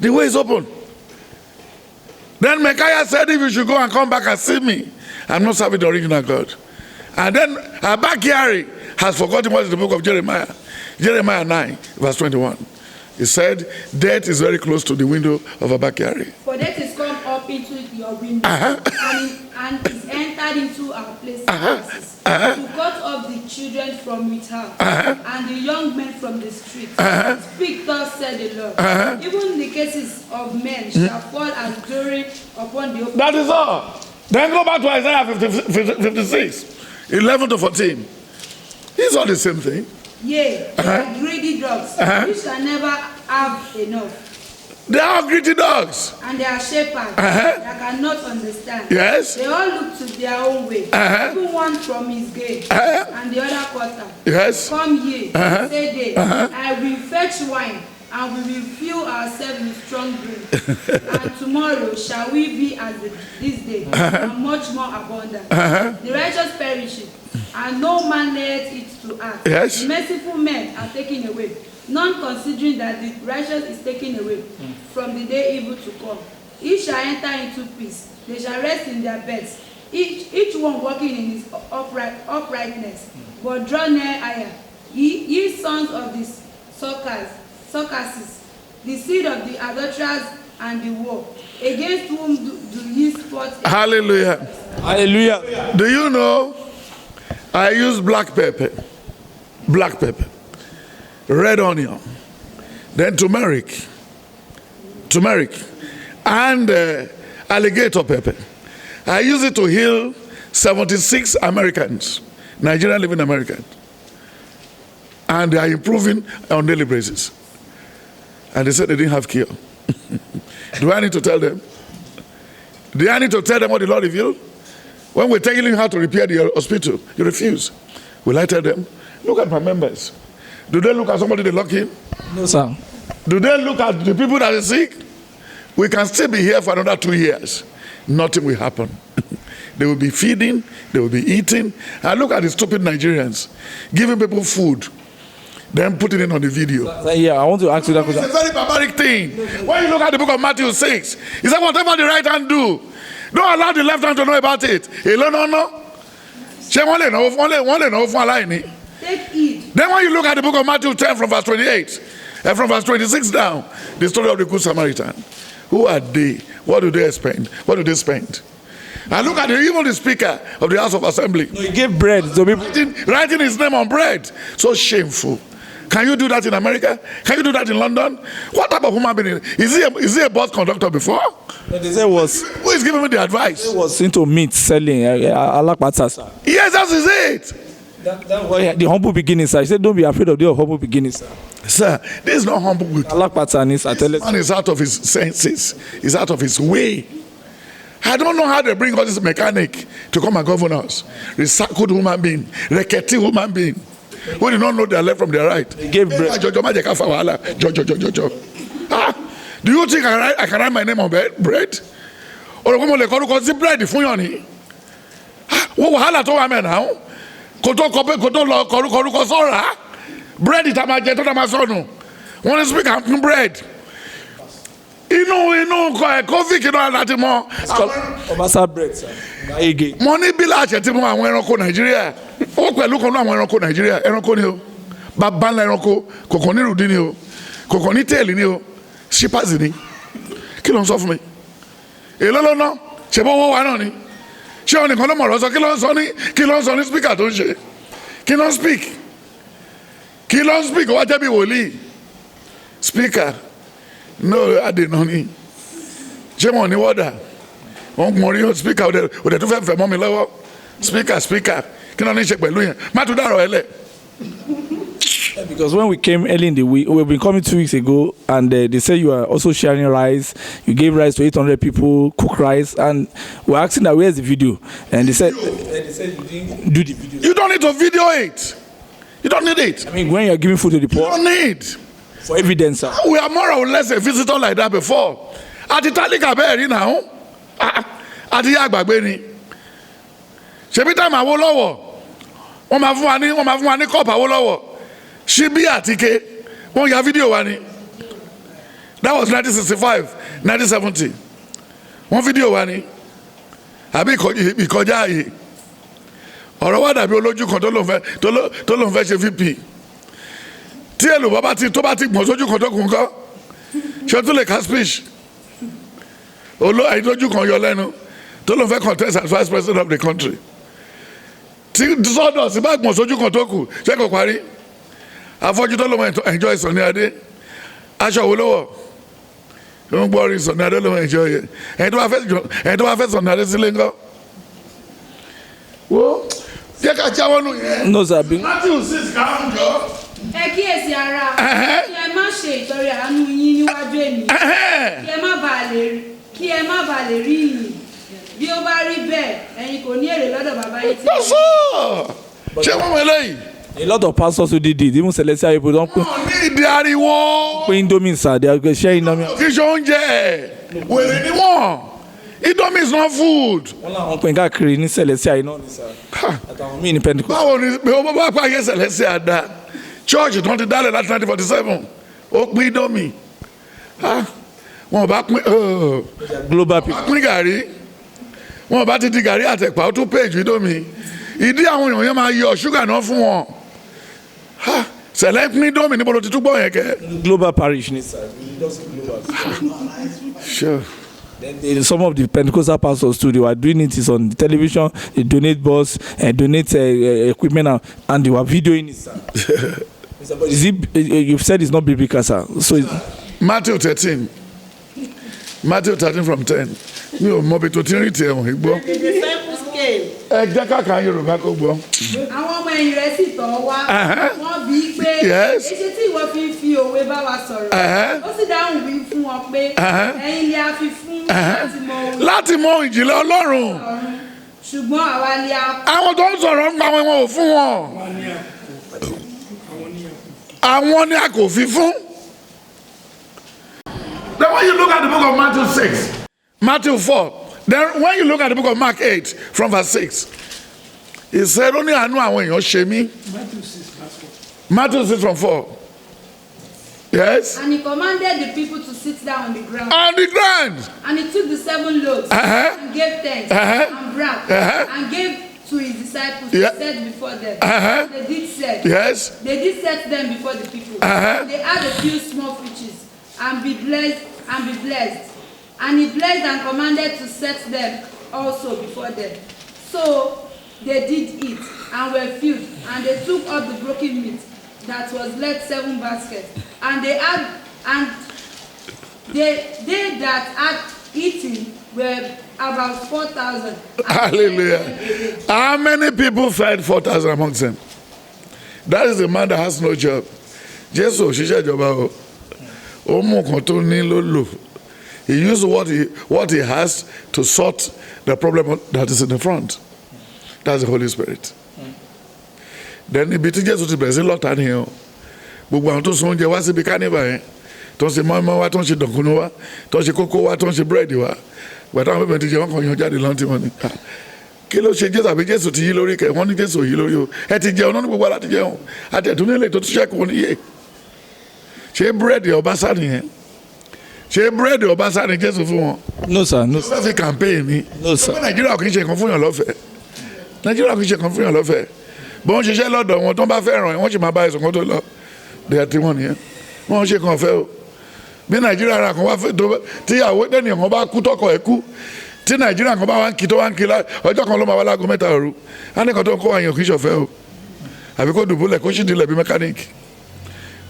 The way is open. Then M.K.O said, if you should go and come back and see me, I'm not serving the original God. And then Abakari has forgotten what is the book of Jeremiah. Jeremiah 9, verse 21. He said, death is very close to the window of Abakari. For death is come up into your window, and is entered into our places, to cut off the children from with her, and the young men from the streets. Speak thus, said the Lord. Even the cases of men shall fall as glory upon the open. That is all. Then go back to Isaiah 56, 11 to 14. It's all the same thing. Yea, they are greedy dogs, which shall never have enough. They are greedy dogs. And they are shepherds that cannot understand. Yes. They all look to their own way, even one from his gate, and the other quarter. Yes. Come ye, say they, I will fetch wine, and we will fill ourselves with strong drink. And tomorrow shall we be as this day, and much more abundant. The righteous perisheth, and no man layeth it to ask. Yes. The merciful men are taken away, none considering that the righteous is taken away from the day evil to come. Each shall enter into peace, they shall rest in their beds, each one walking in his uprightness. But draw near higher, ye sons of the Circassians, the seed of the adulterers and the war, against whom do ye spot? Hallelujah. Hallelujah. Do you know, I use black pepper, red onion, then turmeric, and alligator pepper. I use it to heal 76 Americans, Nigerian living Americans. And they are improving on daily basis. And they said they didn't have cure. Do I need to tell them? Do I need to tell them what the Lord revealed? When we're telling you how to repair the hospital, you refuse. Will I tell them? Look at my members. Do they look at somebody they lock in? No, sir. Do they look at the people that are sick? We can still be here for another 2 years. Nothing will happen. They will be feeding, they will be eating. And look at the stupid Nigerians giving people food, then putting it on the video. Yeah, I want to ask you that question. It's a very barbaric thing. When you look at the book of Matthew 6, he said, whatever the right hand do, don't allow the left hand to know about it. Take heed. Then when you look at the book of Matthew 10 from verse 28, and from verse 26 down, the story of the Good Samaritan. Who are they? What do they spend? What do they spend? And look at even the speaker of the House of Assembly. No, he gave bread to people. Writing his name on bread. So shameful. Can you do that in America? Can you do that in London? What type of human being? Is he a bus conductor before? No, they said was. Who is giving me the advice? He was into meat selling. Sir. Yes, that is it. The humble beginnings, sir. He said, don't be afraid of the humble beginnings, sir. Sir, this is not humble. This man is out of his senses. He's out of his way. I don't know how they bring all this mechanic to come and govern us. Recycled human being, reketi human being, who do not know their left from their right. They gave bread. Do you think I can write my name on bread? Or come on, bread for you. What wahala to am now? Koto bread it am to am sonu. Want to speak am bread. COVID kí ló ń láti mọ. Obasa bread, sir. Mo ní bí láti ti mú àwọn ẹranko Nàìjíríà. Ó pẹ̀lú kan náà àwọn ẹranko Nàìjíríà. Ẹranko ni o. Bàbá ńlá ẹranko. Kòkò ní ìrùdí ni o. Kòkò ní téèlì ni o. Shippers ni. Kí ló ń sọ fún mi? Èló ló ná? Ṣé bó wọ́ wa náà ni? Ṣé òun nìkan ló mọ̀ ọ̀rọ̀ sọ? Kí ló ń sọ ní speaker tó ń ṣe? Kí ló ń speak? Kí ló ń speak? Ó wá jẹ́ bí wòlíì. Speaker. No, I didn't know ni. Ṣé mo ní wọ́dà? Wọ́n mọ̀ rí speaker òde tó fẹ́ mọ́ mi lọ́wọ́. Speaker. Kí ló ní ṣe pẹ̀lú yẹn? Má tún dàrọ̀ ẹ lẹ̀. Because when we came early in the week, we've been coming 2 weeks ago, and they said you are also sharing rice. You gave rice to 800 people, cook rice, and we're asking that where's the video? And they said you didn't do the video. You don't need to video it. You don't need it. I mean, when you're giving food to the poor, you don't need. For evidence, sir. We are more or less a visitor like that before. àti tálíkà bẹ́ẹ̀ rí náà àti yá àgbàgbé ni ṣebí táìmù Awólọ́wọ̀ wọ́n máa fún wa ní kọ́ọ̀pù Awólọ́wọ̀ ṣíbí àtike wọ́n ya fídíò wa ni that was 1965 1970 wọ́n fídíò wa ni àbí ìkọjá ààyè ọ̀rọ̀ wa dàbí olójú kan tó lóun fẹ́ ṣe VP tí èlùbọ́ tó bá ti gbọ̀n sójú kan tó kún kọ́ ṣé o tún lè ka speech àìdójú kan yọ lẹ́nu tó lóun fẹ́ contest as vice president of the country tí sọ́dọ̀ sí bá gbọ̀n sójú kan tó kù ṣé kò parí afọ́jú tó lóun enjoy Sunny Adé aṣọ wo ló wọ̀ ló ń gbọ́ rí Sunny Adé lóun enjoy yẹ ẹni tó bá fẹ́ Sunny Adé sílé ńkọ́ wo jẹ́ ká jáwọ́ nù yẹn. No, sir. Matthew 6 kàrún jọ. Ẹ kíyèsí ara kí ẹ má ṣe ìtọrẹ àánú yín níwájú ènìyàn kí ẹ má bàa lè rí ìyìn bí ó bá rí bẹ́ẹ̀ ẹ̀yin kò ní èrè lọ́dọ̀ bàbá yín tí. ṣé wọ́n mọ eléyìí. A lot of pastors who did it, even celestial people don't put. Ní ìdí ariwo. Put Indomie, sir. They are sharing Indomie. Kì í ṣe oúnjẹ wèrè ni wọ́n. Indomie is not food. Wọ́n làwọn pè káàkiri ní celestial iná ni sir. Àtàwọn míì ní Pentecost. Báwo ni bí wọ́n bá pààyè celestial dá? Church tó ń ti dálẹ̀ láti 1947 ó pín Indomie. Wọ́n bá pín Global people. pín gàrí. Wọ́n bá ti di gàrí àtẹ̀pá ó tún page Indomie. Ìdí àwọn èèyàn yẹn máa yọ ṣúgà náà fún wọn. Sẹ̀lẹ̀ pín Indomie níbo ló ti túbọ̀ yẹn kẹ́. Global Parish ni sir. Sure. Then some of the Pentecostal pastors too, they were doing it is on the television. They donate bus and donate equipment and they were videoing it, sir. But is it? You've said it's not biblical, sir. So Matthew 13 from 10. Mi ò mọ bí tó ti rí tiẹ̀ wọ̀nyí gbọ́. The disciples came. Ẹ jẹ́ káàkiri Yorùbá kó gbọ́. Àwọn ọmọ ẹ̀yìn rẹ̀ sì tọ̀ wá. Wọ́n bí i pé Yes. èṣe tí ìwọ fi òwe bá wa sọ̀rọ̀. Ó sì dáhùn wí fún wọn pé ẹ̀yin ni a fi fún láti mọ ìjìnlẹ̀ Ọlọ́run. ṣùgbọ́n àwa ni a. Àwọn tó ń sọ̀rọ̀ ń pa wọn ò fún wọn. Àwọn ni a kò fi fún. Then when you look at the book of Matthew 6, Matthew 4, then when you look at the book of Mark 8 from verse 6, he said, ó ní àánú àwọn èèyàn ṣe mí. Matthew 6 from 4. Yes. And he commanded the people to sit down on the ground. On the ground. And he took the 7 loaves and gave thanks and broke and gave to his disciples to set before them. They did set. Yes. They did set them before the people. They had a few small fishes and be blessed. And he blessed and commanded to set them also before them. So they did eat and were filled, and they took up the broken meat that was left 7 baskets. And they that had eaten were about 4,000. Hallelujah. How many people fed 4,000 amongst them? That is the man that has no job. Jesus òṣìṣẹ́ ìjọba ó mú nǹkan tó ní ló lò. He used what he has to sort the problem that is in the front. That's the Holy Spirit. Then ibi tí Jésù ti bẹ̀rẹ̀ sí lọ́ta nìyẹn o. Gbogbo àwọn tó sọ oúnjẹ wá síbi kánífà yẹn, tó ń ṣe mọ́ínmọ́ wá, tó ń ṣe dọ̀kúnú wá, tó ń ṣe kókó wá, tó ń ṣe búrẹ́dì wá. Gbàtà àwọn pépè ti jẹ wọ́n kàn yan jáde lọ́ntì wọn ni. Kí ló ṣe Jésù àbí Jésù ti yí lórí kẹ̀? Wọ́n ní Jésù yí lórí o. Ẹ ti jẹun náà ní gbogbo aláti jẹun. Àtẹ̀tún nílé tó tún ṣẹ́kù wọn níyè. Ṣé búrẹ́dì Ọbaṣá nìyẹn? Ṣé búrẹ́dì Ọbaṣá ni Jésù fún wọn? no, sir. No, Ó fẹ́ fi campaign ni. No, sir. Nàìjíríà kì í ṣe nǹkan fún yàn lọ́fẹ̀ẹ́. Nàìjíríà kì í ṣe nǹkan fún yàn lọ́fẹ̀ẹ́. Bọ́n ṣiṣẹ́ lọ́dọ̀ wọn tó ń bá fẹ́ràn ẹ̀ wọ́n sì máa bá ẹ̀sùn kan tó lọ. Dẹ̀ tí wọ́n nìyẹn. Wọ́n ṣe kàn fẹ́ o. Bí Nàìjíríà ra kan wá fẹ́ tó tíyàwó tẹ́nìyàn kan bá kú tọkọ ẹ̀ kú. Tí Nàìjíríà kan bá wá ń kí tó wá ń kí ọjọ́ kan ló máa wá láago 3 òru. Á ní kan tó ń kó àyàn kì í ṣọ̀fẹ́ o. Àbí kó dùbúlẹ̀ kó sì dilẹ̀ bí mẹkáníìkì.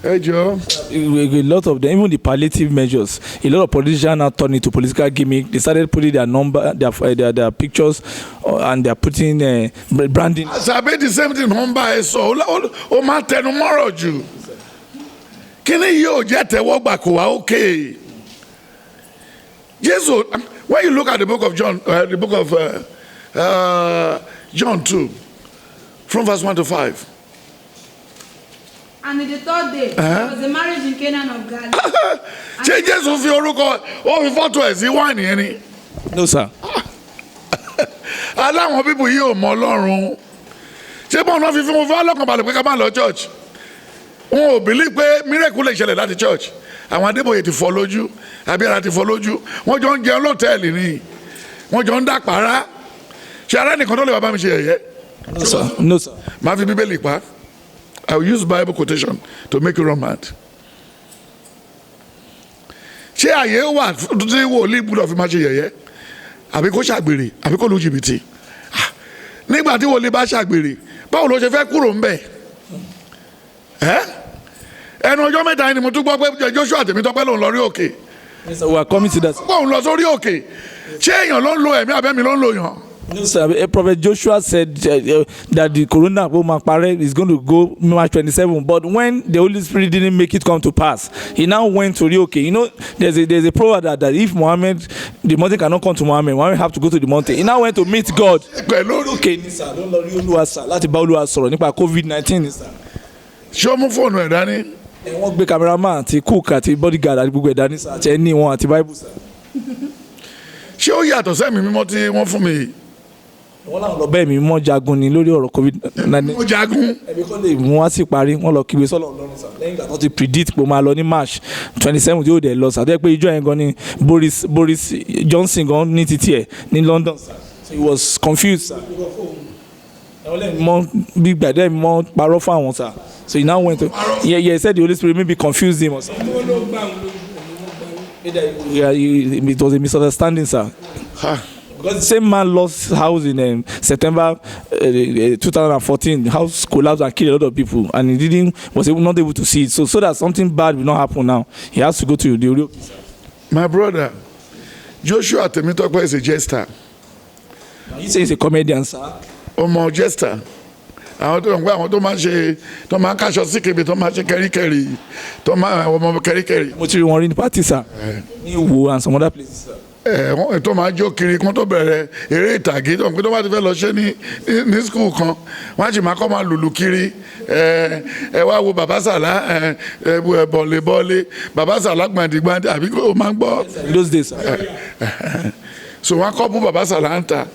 Ẹ jọ. A lot of them, even the palliative measures, a lot of politicians now turn into political gimmick. They started putting their number, their pictures, and they're putting branding. Asabe the same thing wọ́n bá ẹ sọ ó máa tẹnu mọ́rọ̀ jù. Kíni yóò jẹ́ tẹ́wọ́gbà kò wá okay. Jesus, when you look at the book of John, the book of John 2, from verse 1 to 5. And in the third day, there was a marriage in Canaan of Galilee. ṣé Jésù fi orúkọ ó fi fọ́tò ẹ̀ sí wáìnì yẹn ni? No, sir. aláwọn bíbù yìí ò mọ Ọlọ́run. ṣé bọ́ọ̀ náà fi fún wọn fún ọlọ́kàn balẹ̀ pé ká má lọ church? wọn ò bìlí pé miracle lè ṣẹlẹ̀ láti church. àwọn Adébóyè ti fọ́ lójú, Abíára ti fọ́ lójú, wọ́n jọ ń jẹun lọ́tẹ̀ẹ̀lì ni, wọ́n jọ ń dàpárá. ṣé ara nìkan tó lè wá bá mi ṣe yẹ̀yẹ́? No, sir. No, sir. máa fi Bíbélì pa. I will use Bible quotation to make you run mad. ṣé àyè wà tí wòlíì gbúdọ̀ fi máa ṣe yẹ̀yẹ́? àbí kó ṣàgbèrè àbí kó lu jìbìtì? nígbà tí wòlíì bá ṣàgbèrè báwo ló ṣe fẹ́ kúrò ń bẹ̀? ẹnu ọjọ́ mẹ́ta ni mo tún gbọ́ pé Joshua Tèmítọ́pẹ́ lòun lọ rí òkè. Yes, sir. We are coming to that. òun lọ sórí òkè. ṣé èèyàn ló ń lo ẹ̀mí abẹ́mi ló ń lo yàn? No, sir. Prophet Joshua said that the corona is going to go March 27. But when the Holy Spirit didn't make it come to pass, he now went to Rio. You know, there's a proverb that if the mountain cannot come to Muhammad have to go to the mountain. He now went to meet God. Okay, sir. Don't worry, láti bá Olúwa sọ̀rọ̀ nípa COVID-19, sir. ṣé o mú fóònù ẹ̀ dání? Wọ́n gbé cameraman àti cook àti bodyguard àti gbogbo ẹ̀ dání, sir. Àti ẹni wọn àti Bible, sir. ṣé ó yàtọ̀ sẹ́mi mímọ́ tí wọ́n fún mi yìí? wọ́n láwọn lọ bẹ́ẹ̀ mi mọ́ jagun ni lórí ọ̀rọ̀ COVID-19. ó jagun. ẹbí kọ́ lè mú wá sí parí wọ́n lọ kígbe sọ́lọ̀ lọ́rùn sà lẹ́yìn ìgbà tó ti predict pé ó máa lọ ní March 27 tí ó dẹ̀ lọ sà tó yẹ pé ìjọ yẹn gan ni Boris Johnson gan ní títí ẹ̀ ní London sà so he was confused sà. ẹ̀wọ̀n lẹ́yìn mọ́ bí gbàdẹ́ mi mọ́ parọ́ fún àwọn sà so he now went to he said the Holy Spirit maybe confused him or something. It was a misunderstanding sir. Because the same man lost house in September 2014. The house collapsed and killed a lot of people, and he was not able to see it. So that something bad will not happen now, he has to go to the Europe. My brother, Joshua Temitope is a jester. You say he's a comedian, sir? Omo jester. àwọn tó máa ń ṣe tó máa ń káṣọ sí kébé tó máa ń ṣe kẹ́ríkẹ́rí tó máa ọmọ kẹ́ríkẹ́rí. mo ti rí wọn rí ní pátì sà ní Ìwó and some other places sà. wọ́n tó máa jó kiri kó tó bẹ̀rẹ̀ eré ìtàgé tó ń pẹ́ tó bá ti fẹ́ lọ ṣe ní skul kan wọ́n á sì máa kọ́ máa lùlù kiri ẹ wá wo bàbá sàlá bọ̀lẹ̀bọ̀lẹ̀ bàbá sàlá gbàǹdìgbàǹdì àbí kò máa ń gbọ́. those days sà. so wọ́n á kọ́ bú bàbá sàlá ń ta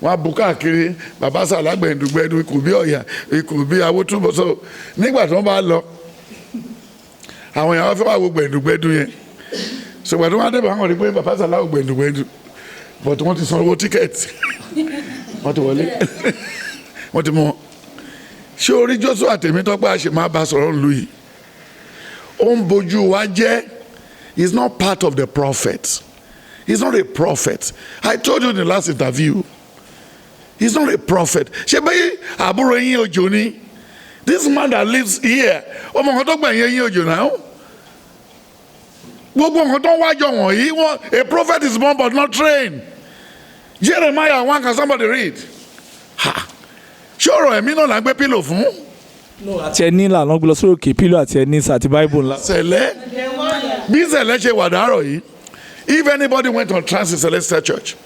wọ́n á bu káàkiri bàbá sàlá gbẹ̀ndùgbẹ̀dù ikùn bí ọ̀yà ikùn bí awótúbọ̀ so nígbà tí wọ́n bá lọ àwọn èèyàn fẹ́ wá wo gbẹ̀ndùgbẹ̀dù yẹn ṣùgbọ́n tí wọ́n á débẹ̀ wọ́n rí pé bàbá sàlá ò gbẹ̀ndùgbẹ̀dù but wọ́n ti san owó tíkẹ́ẹ̀tì wọ́n ti wọlé wọ́n ti mú wọn. ṣé orí Joshua Temitope àṣẹ máa bá sọ̀rọ̀ lù yìí ó ń bojú wa jẹ́ he is not part of the prophet he is not a prophet I told you in the last interview. He's not a prophet. Ṣé bẹ́ẹ̀ àbúrò yín òjò ni? This man that lives here, ọmọ nǹkan tó gbẹ̀yìn yín òjò náà. Gbogbo nǹkan tó ń wájọ wọ̀nyí, a prophet is born but not trained. Jeremiah 1, can somebody read? Ṣé ọ̀rọ̀ ẹ̀mí náà là ń gbé pílò fún? Àti ẹni là ló ń gbé lọ sórí òkè pílò àti ẹni àti Bible ńlá. Sẹ̀lẹ̀ bí Sẹ̀lẹ̀ ṣe wà dàárọ̀ yìí, if anybody went on trance in Celestial Church,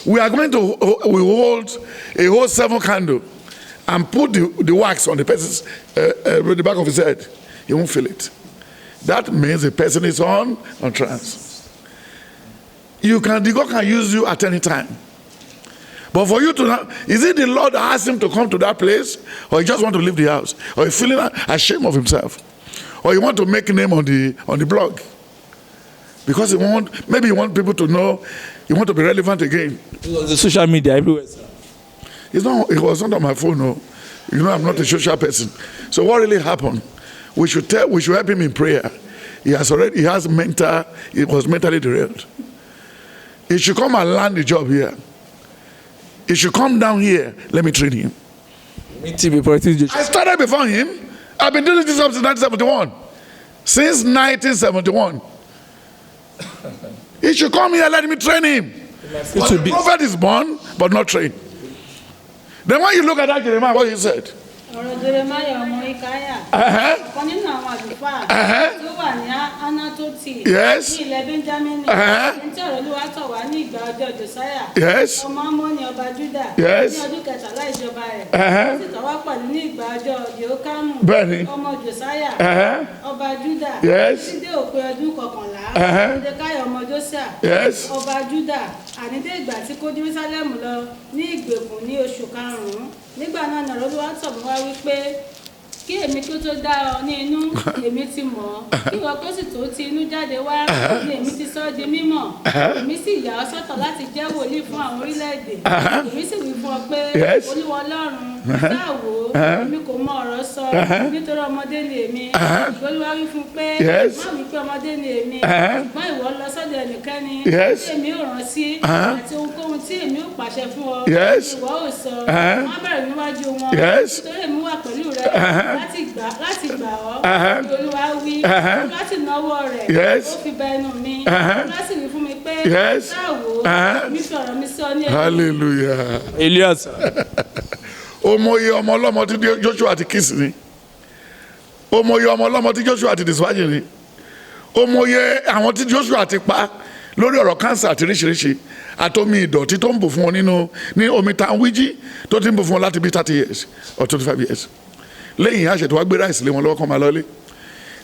we are going to hold a whole 7 candle and put the wax on the person's the back of his head. He won't feel it. That means the person is on trance. The God can use you at any time. But for you to know, is it the Lord that asked him to come to that place, or he just want to leave the house, or he feeling ashamed of himself, or he want to make a name on the blog? Because maybe he want people to know, he want to be relevant again. The social media everywhere, sir. It was not on my phone, no. You know, I'm not a social person. So what really happened? We should help him in prayer. He was mentally derailed. He should come and land the job here. He should come down here. Let me train him. I started before him. I've been doing this since 1971. Since 1971. He should come here, let me train him. But the prophet is born, but not trained. Then when you look at that Jeremiah, what he said? ọ̀rọ̀ Jeremáyà ọmọ Ikaya. Ọ̀kan nínú àwọn àlùfáà tó wà ní Anatoti ní ilẹ̀ Benjamin. Ẹni tí ọ̀rọ̀ Olúwa tọ̀ wá ní ìgbà ọjọ́ Josiah. Ọmọ Amoni ọba Juda. Ní ọdún 13 ìjọba rẹ̀. Ó sì tọ̀ wá pẹ̀lú ní ìgbà ọjọ́ Jehokamu. Ọmọ Josiah. Ọba Juda. Títí dé òpin ọdún 11. Mordecai ọmọ Josiah. Ọba Juda. Àní dé ìgbà tí kó Jerusalem lọ ní ìgbèkùn ní oṣù 5. Nígbà náà ni ọ̀rọ̀ Olúwa tọ̀ mí wá wípé kí èmi kí ó tó dá ọ ní inú èmi ti mọ̀ ọ́ kí ìwọ kó sì tó ti inú jáde wá ni èmi ti sọ ọ́ di mímọ̀ èmi sì yà ọ́ sọ́tọ̀ láti jẹ́ wòlíì fún àwọn orílẹ̀-èdè èmi sì wí fún ọ pé Olúwa Ọlọ́run sáà wò ó èmi kò mọ ọ̀rọ̀ sọ nítorí ọmọdé ni èmi Olúwa wí fún pé má wí pé ọmọdé ni èmi ṣùgbọ́n ìwọ lọ sọ́dọ̀ ẹnikẹ́ni tí èmi ò rán sí àti ohunkóhun tí èmi ò pàṣẹ fún ọ ìwọ ò sọ má bẹ̀rù níwájú wọn nítorí èmi wà pẹ̀lú rẹ láti gbà ọ́ Olúwa wí láti náwó rẹ̀ ó fi bẹ ẹnu mi láti wí fún mi pé sáàwó mi fi ọ̀rọ̀ mi sọ ní ẹ̀mí. Hallelujah. Elias. Omoye ọmọ ọlọ́mọ tí Joshua ti kiss ni. Omoye ọmọ ọlọ́mọ tí Joshua ti disfagin ni. Omoye àwọn tí Joshua ti pa lórí ọ̀rọ̀ cancer àti oríṣiríṣi àtomi ìdọ̀tí tó ń bò fún wọn ní omi tanwiji tó ti ń bò fún wọn láti bí 30 years or 25 years. Lẹ́yìn àṣetò wá gbé ráìsì lé wọn lọ́wọ́ kan máa lọ́lé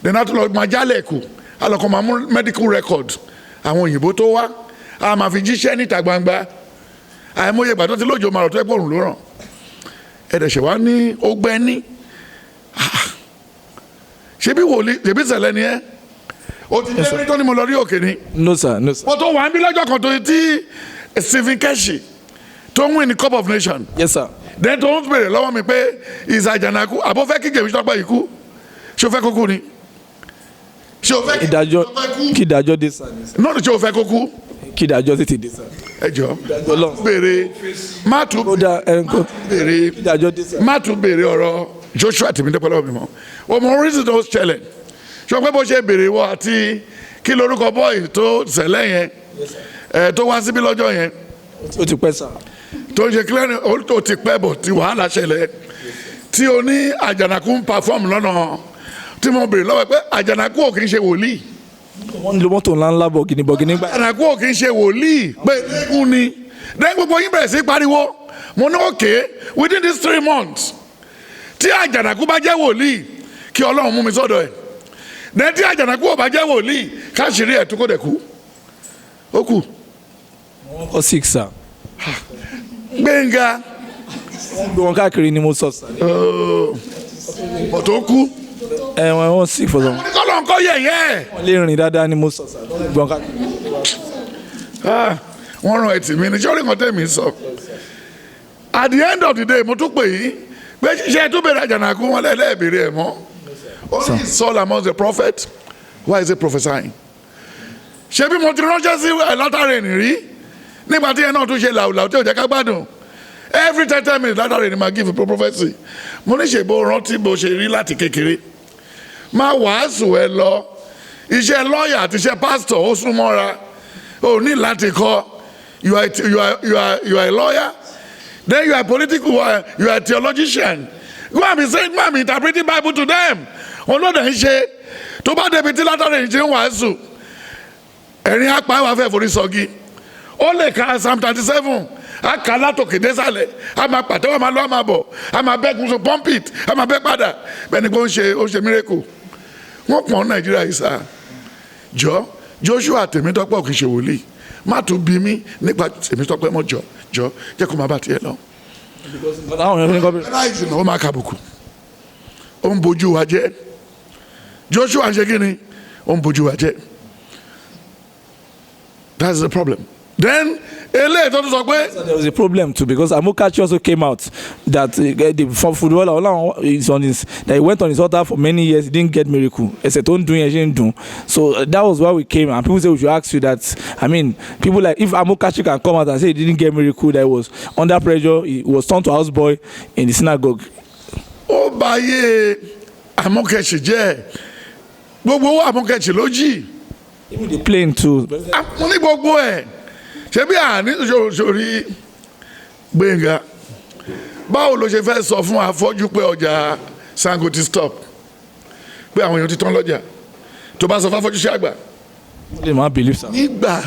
then a tún lọ máa jálẹ̀ kù a lọ kàn máa mú medical record àwọn òyìnbó tó wá a máa fi jíṣẹ́ níta gbangba àìmọye ìgbà tó ti lójó máa rọ̀ tó ẹ̀ pọ̀rùn ló ràn ẹ̀dẹ̀ṣẹ̀ wá ní ọgbẹ́ ní ṣebí wòlíì ṣebí ṣẹlẹ̀ ni ẹ́ o ti jẹ́ tó ní mo lọ rí òkè ni. No sir, no sir. mo tó wà ń bí lọ́jọ́ kan tó ti Stephen Keshi tó ń win the Cup of Nations. Yes sir. then tó ń bèrè lọ́wọ́ mi pé ìsàjànàkú àbó fẹ́ kí Jèmí Tọ́pẹ́ yìí kú ṣé o fẹ́ kó kú ni ṣé o fẹ́ kí ìdájọ́ kí ìdájọ́ dé sá ni. náà ni ṣé o fẹ́ kó kú. kí ìdájọ́ tètè dé sá. ẹ jọ béèrè má tún béèrè ọ̀rọ̀ Joshua tèmi dẹ́pẹ́ lọ́wọ́ mi mọ́ ọmọ oríṣi tó ṣẹlẹ̀ ṣé o pé bó ṣe béèrè wọ àti kí lorúkọ bọ́ọ̀ì tó ṣẹlẹ̀ yẹn tó wá síbí lọ́jọ́ yẹn. ó ti pẹ́ sá. tó ń ṣe kílẹ̀ ó ti pẹ́ bọ̀ tí wàhálà ṣẹlẹ̀ tí o ní àjànàkú ń perform lọ́nà tí mo béèrè lọ́wọ́ pé àjànàkú ò kì í ṣe wòlíì. wọ́n ń lo mọ́tò ńláńlá bọ̀gìnì gbà. àjànàkú ò kì í ṣe wòlíì pé eégún ni then gbogbo yín bẹ̀rẹ̀ sí pariwo mo ní òkè within these 3 months tí àjànàkú bá jẹ́ wòlíì kí Ọlọ́run mú mi sọ́dọ̀ ẹ̀ then tí àjànàkú ò bá jẹ́ wòlíì káṣírí ẹ̀ tó kó dẹ̀ kú ó kù. wọ́n kọ́ 6 sá. Gbẹ̀ngà. wọ́n gbé wọn káàkiri ni mo sọ sá. bọ̀ tó kú. wọ́n sick for some. kọ́lọ̀ ń kọ́ yẹ̀yẹ́. wọ́n lè rìn dáadáa ni mo sọ sá. wọ́n gbé wọn káàkiri. wọ́n ràn ẹ̀tì mi ní sọ́rí kan tẹ̀mí sọ. at the end of the day mo tún pè yín pé ṣe tó bẹ̀rẹ̀ àjànàkú wọn lẹ́ẹ̀bẹ̀rẹ̀ ẹ̀ mọ́. only Saul among the prophet why is he prophesying? ṣé bí mo ti ránṣẹ́ sí látàrí ẹ̀nì rí nígbà tí ẹ náà tún ṣe làwùlàwù tí ò jẹ́ ká gbádùn every 10 minutes látàrí ẹ̀nì máa give prophecy mo ní ṣe bó rántí bó ṣe rí láti kékeré máa wàásù ẹ lọ iṣẹ́ lọ́ọ̀yà àti iṣẹ́ pásítọ̀ ó sún mọ́ra ó ní láti kọ́ you are a lawyer then you are political you are a theologian go and be saying go and be interpreting Bible to them olóòdà ń ṣe tó bá débi tí látàrí ẹ̀nì ṣe ń wàásù ẹ̀rín apá wà fẹ́ forí sọ́gi ó lè ka Psalm 37 a kà látòkè désàlẹ̀ a máa pàtẹ́wọ́ a máa lọ a máa bọ̀ a máa bẹ́ kúnso pọ́mpìt a máa bẹ́ padà bẹ́ẹ̀ ni pé ó ń ṣe mírèkù wọ́n pọ̀ Nàìjíríà yìí sáà jọ Joshua Tèmítọ́pẹ́ kì í ṣe wòlíì má tún bí mi nípa Tèmítọ́pẹ́ mọ́ jọ jẹ́ kó máa bá tiẹ̀ lọ. láìsí náà ó máa kàbùkù ó ń bojú wa jẹ́ Joshua ń ṣe kí ni ó ń bojú wa jẹ́. That's the problem. Then eléyìí tó tún sọ pé. There was a problem too because Amokachi also came out that the footballer is on his that he went on his altar for many years, he didn't get miracle. Ẹsẹ̀ tó ń dùn yẹn ṣe ń dùn. So that was why we came and people say we should ask you that. I mean, people like if Amokachi can come out and say he didn't get miracle, that he was under pressure, he was turned to houseboy in the synagogue. Ó báyé Amokachi jẹ́ gbogbo owó Amokachi ló jì. Even the plane too. Mo ní gbogbo ẹ̀ ṣé bí àní sórí Gbẹ̀ngà báwo ló ṣe fẹ́ sọ fún afọ́jú pé ọjà Ṣàngó ti stop pé àwọn èèyàn ti tán lọ́jà tó bá sọ fún afọ́jú ṣe àgbà. They might believe so. nígbà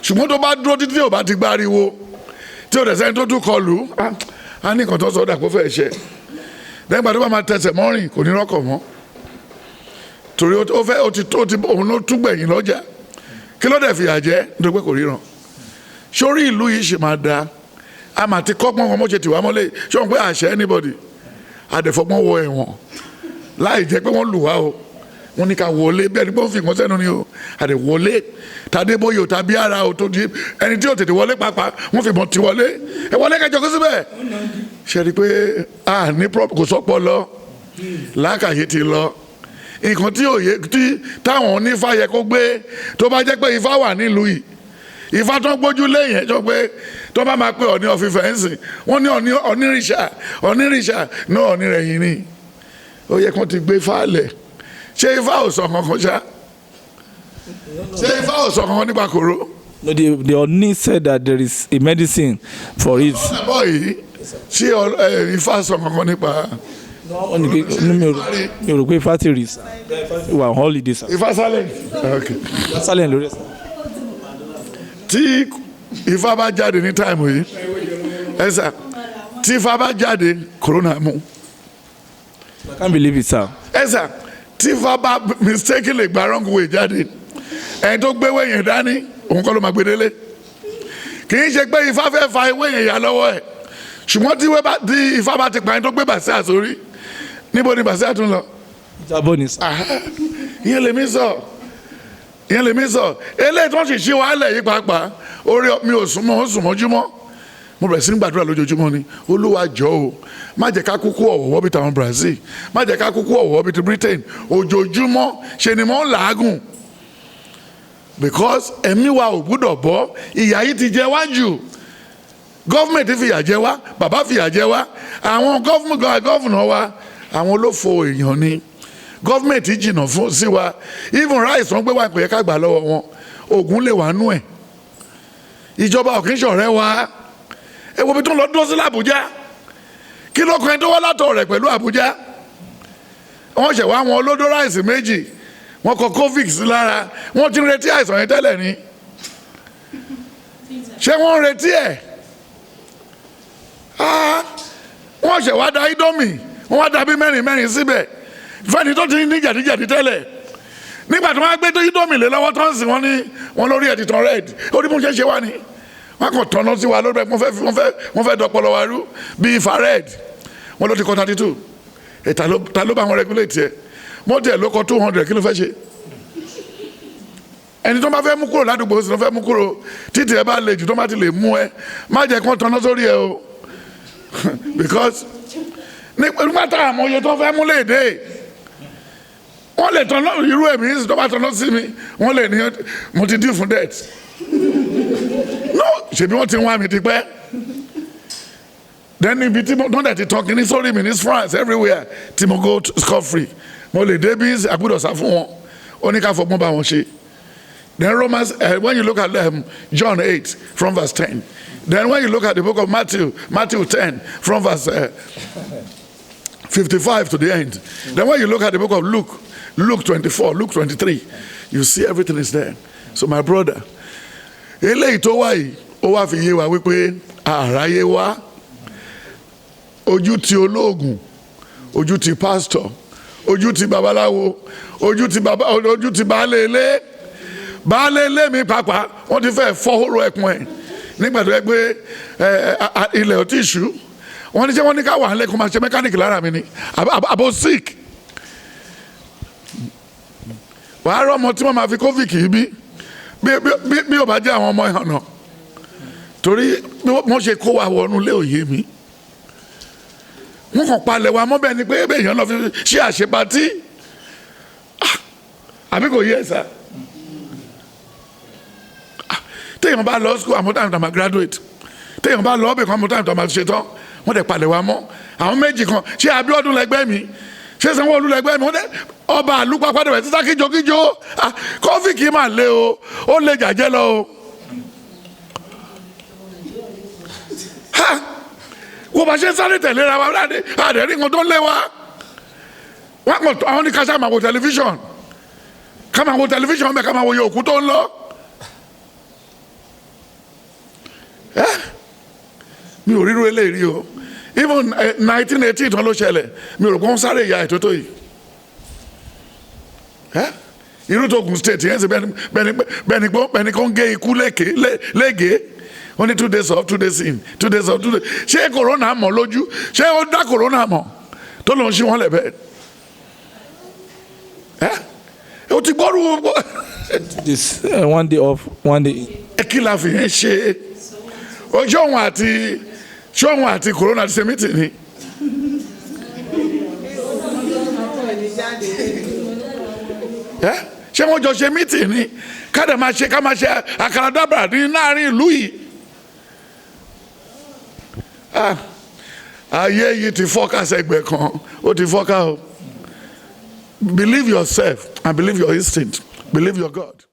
ṣùgbọ́n tó bá dúró títí tí ò bá ti gbáriwo tí ò dẹ̀ sẹ́ni tó tún kọlù á ní nǹkan tó sọ dà kó fẹ́ ṣe lẹ́yìn ìgbà tó bá máa tẹsẹ̀ mọ́rìn kò ní rọ́kọ̀ mọ́ torí ó fẹ́ òun ló tún gbẹ̀yìn lọ́jà kí ló dẹ̀ fìyà jẹ nítorí pé kò ríran sórí ìlú yìí ṣì máa da a máa ti kọ́pọ́n wọn mọ́ṣẹ́ tiwa mọ́lẹ̀ ṣé wọn pé àṣẹ anybody àdẹ̀fọ́gbọ́n wọ ẹ̀wọ̀n láì jẹ́ pé wọ́n lù wá o wọ́n ní ká wọlé bẹ́ẹ̀ ni pé wọ́n fi nǹkan sẹ́nu ni o àdẹ̀ wọlé tàdébóyè ò tàbí ara ò tó di ẹni tí ò tètè wọlé pàápàá wọ́n fi ìbọn ti wọlé ẹ wọlé kẹjọ kó síbẹ̀ ṣe rí i pé ní kò sọ́pọ̀ lọ làákàyè ti lọ nǹkan tí òye tí táwọn onífá yẹ kó gbé tó bá jẹ́ pé ifá wà nílùú yìí ifá tó ń gbójú léyìn ẹjọ́ pé tó bá máa pé ọ̀ní ọ̀fìfẹ́ ń sìn wọ́n ní onírìṣà náà ọ̀ní rẹ̀ yìí ni ó yẹ kó ti gbé fáàlẹ̀ ṣé ifá ò sọ kankan ṣá ṣé ifá ò sọ kankan nípa kòró. No, the Oni said that there is a medicine for it. ọ̀nà yìí ṣé ifá sọ kankan nípa. mi ò rò pé ifá ti rí wà holiday sir. ifá silent. Okay. Ifá silent lórí ẹsẹ̀. tí ifá bá jáde ní táìmù yìí ẹsà tí ifá bá jáde corona mú. I can't believe it sir. ẹsà tí ifá bá mistakenly gba wrong way jáde ẹni tó gbé wẹ̀yìn dání òun kọ́ ló máa gbé délé kì í ṣe pé ifá fẹ́ fa ewé yẹn yà lọ́wọ́ ẹ̀ ṣùgbọ́n tí ifá bá ti pa ẹni tó gbé bàṣẹ́ àsórí níbo ni bàṣẹ́ àtún lọ. Ìjábọ̀ ni sir. ìyẹn lèmi sọ eléyìí tó ń ṣe wàhálà yìí pàápàá orí mi ò súnmọ́ ó sùn mọ́júmọ́ mo bẹ̀rẹ̀ sí ní gbàdúrà lójoojúmọ́ ni Olúwa jọ̀ọ́ o má jẹ́ ká kúkú ọ̀wọ́wọ́ bíi tàwọn Brazil má jẹ́ ká kúkú ọ̀wọ́wọ́ bíi ti Britain ojoojúmọ́ ṣe ni mo ń làágùn because ẹ̀mí wa ò gbúdọ̀ bọ́ ìyà yìí ti jẹ wá jù gọ́fìmẹ̀ntì fìyà jẹ wá bàbá fìyà jẹ wá àwọn gọ́fìnà wa àwọn olófo èèyàn ni gọ́fìmẹ̀ntì jìnnà fún sí wa even rice wọn gbé wá kò yẹ ká gbà lọ́wọ́ wọn oògùn lè wà nú ẹ̀ ìjọba ò kì í ṣọ̀rẹ́ wa ewo bí tó ń lọ dúró sí l'Àbújá kí ló kàn tó wá látọ̀ rẹ̀ pẹ̀lú Àbújá wọ́n ṣẹ̀ wá wọn olódó ráìsì méjì wọ́n kọ covid sí lára wọ́n ti ń retí àìsàn yẹn tẹ́lẹ̀ ni ṣé wọ́n ń retí ẹ̀ wọ́n ṣẹ̀ wá da ídómì wọ́n wá da bí mẹ́rin síbẹ̀ fẹ́ni tó ti ní jàdíjàdí tẹ́lẹ̀ nígbà tí wọ́n á gbé tó ídómì lé lọ́wọ́ tó ń sìn wọ́n lórí ẹ̀ ti tán red ó ní bó ṣe wá ni wọ́n kàn tọ́nà sí wa lórí ẹ̀ wọ́n fẹ́ dọpọlọ wa rú bí ifá red wọ́n ló ti kọ́ 32 ta ló bá wọn regulate ẹ̀ mọ́tẹ̀ ló kọ́ 200 kí ló fẹ́ ṣe ẹni tó bá fẹ́ mú kúrò ládùúgbò sí ló fẹ́ mú kúrò títì ẹ bá le jù tó bá ti lè mú ẹ má jẹ́ kó tọ́nà sórí ẹ o because nígbà tá àmọ́ iye tó fẹ́ mú lè dé wọ́n lè tọ́nà irú ẹ̀mí tó bá tọ́nà sí mi wọ́n lè ní mo ti dín fún debt no ṣèbí wọ́n ti wá mi ti pẹ́ then ibi tí wọ́n dẹ̀ ti tọ́ kí ní sórí mi ní France everywhere tí mo go scot free mo lè dé bí àgbúdọ̀ sá fún wọn ó ní ká fọgbọ́n bá wọn ṣe then Romans when you look at John 8 from verse 10 then when you look at the book of Matthew 10 from verse 55 to the end then when you look at the book of Luke 24 Luke 23 you see everything is there so my brother eléyìí tó wá yìí ó wá fi yé wa wípé àráyé wá ojú ti olóògùn ojú ti pásítọ̀ ojú ti babaláwo ojú ti baálé ilé mi pàápàá wọ́n ti fẹ́ fọ́hóró ẹkùn ẹ̀ nígbà tó yẹ pé ilẹ̀ ò tí ì ṣú wọ́n ní ṣé wọ́n ní ká wà nílẹ̀ kó máa ṣe mẹkáníìkì lára mi ni àbò sick wàá rọ ọmọ tí wọ́n máa fi covid kì í bí ò bá jẹ́ àwọn ọmọ ìhànà torí wọ́n ṣe kó wa wọnú ilé òye mi wọ́n kàn palẹ̀ wa mọ́ bẹ́ẹ̀ ni pé èèyàn lọ fi ṣe àṣepatí àbí kò yẹ ẹ̀sà téèyàn bá lọ school àmọ́ táwọn tó máa graduate téèyàn bá lọ ọbẹ̀ kan àmọ́ táwọn tó máa ṣe tán wọ́n dẹ̀ palẹ̀ wa mọ́ àwọn méjì kan ṣé Abíọ́dún lẹgbẹ́ mi ṣé Sanwó-Olú lẹgbẹ́ mi ọba àlùpàpà dẹ̀ títà kíjokíjo kọ́fì kì í máa lé o ó lè jàjẹ́ lọ o wọ́n bá ṣe sáré tẹ̀lé ra wa láde àdẹ̀rí nǹkan tó ń lé wa. wọ́n kàn àwọn ní káṣá máa wo tẹlifíṣọ̀n ká máa wo tẹlifíṣọ̀n bẹ́ẹ̀ ká máa wo iye òkú tó ń lọ. mi ò ríru eléyìí o even 1918 tán ló ṣẹlẹ̀ mi ò rò pé wọ́n sáré ìyá ètò tó yìí. irú tó Ògùn state yẹn ṣe bẹ́ẹ̀ni kò ń gé ikú lége wọ́n ní 2 days off 2 days in 2 days off 2 days. ṣé corona mọ̀ lójú ṣé ó dá corona mọ̀ tó lọ́n ṣí wọ́n lẹ̀ bẹ́ẹ̀. ó ti gbọ́rù. This one day off, one day in. kí la fi yẹn ṣe ṣé òun àti corona ti ṣe mítì ni. ṣé wọ́n jọ ṣe mítì ni ká máa ṣe àkàrà dábàrà ní láàrin ìlú yìí. ayé yìí ti fọ́ká sẹ́gbẹ̀ẹ́ kan ó ti fọ́ká o. Believe yourself and believe your instinct. Believe your God.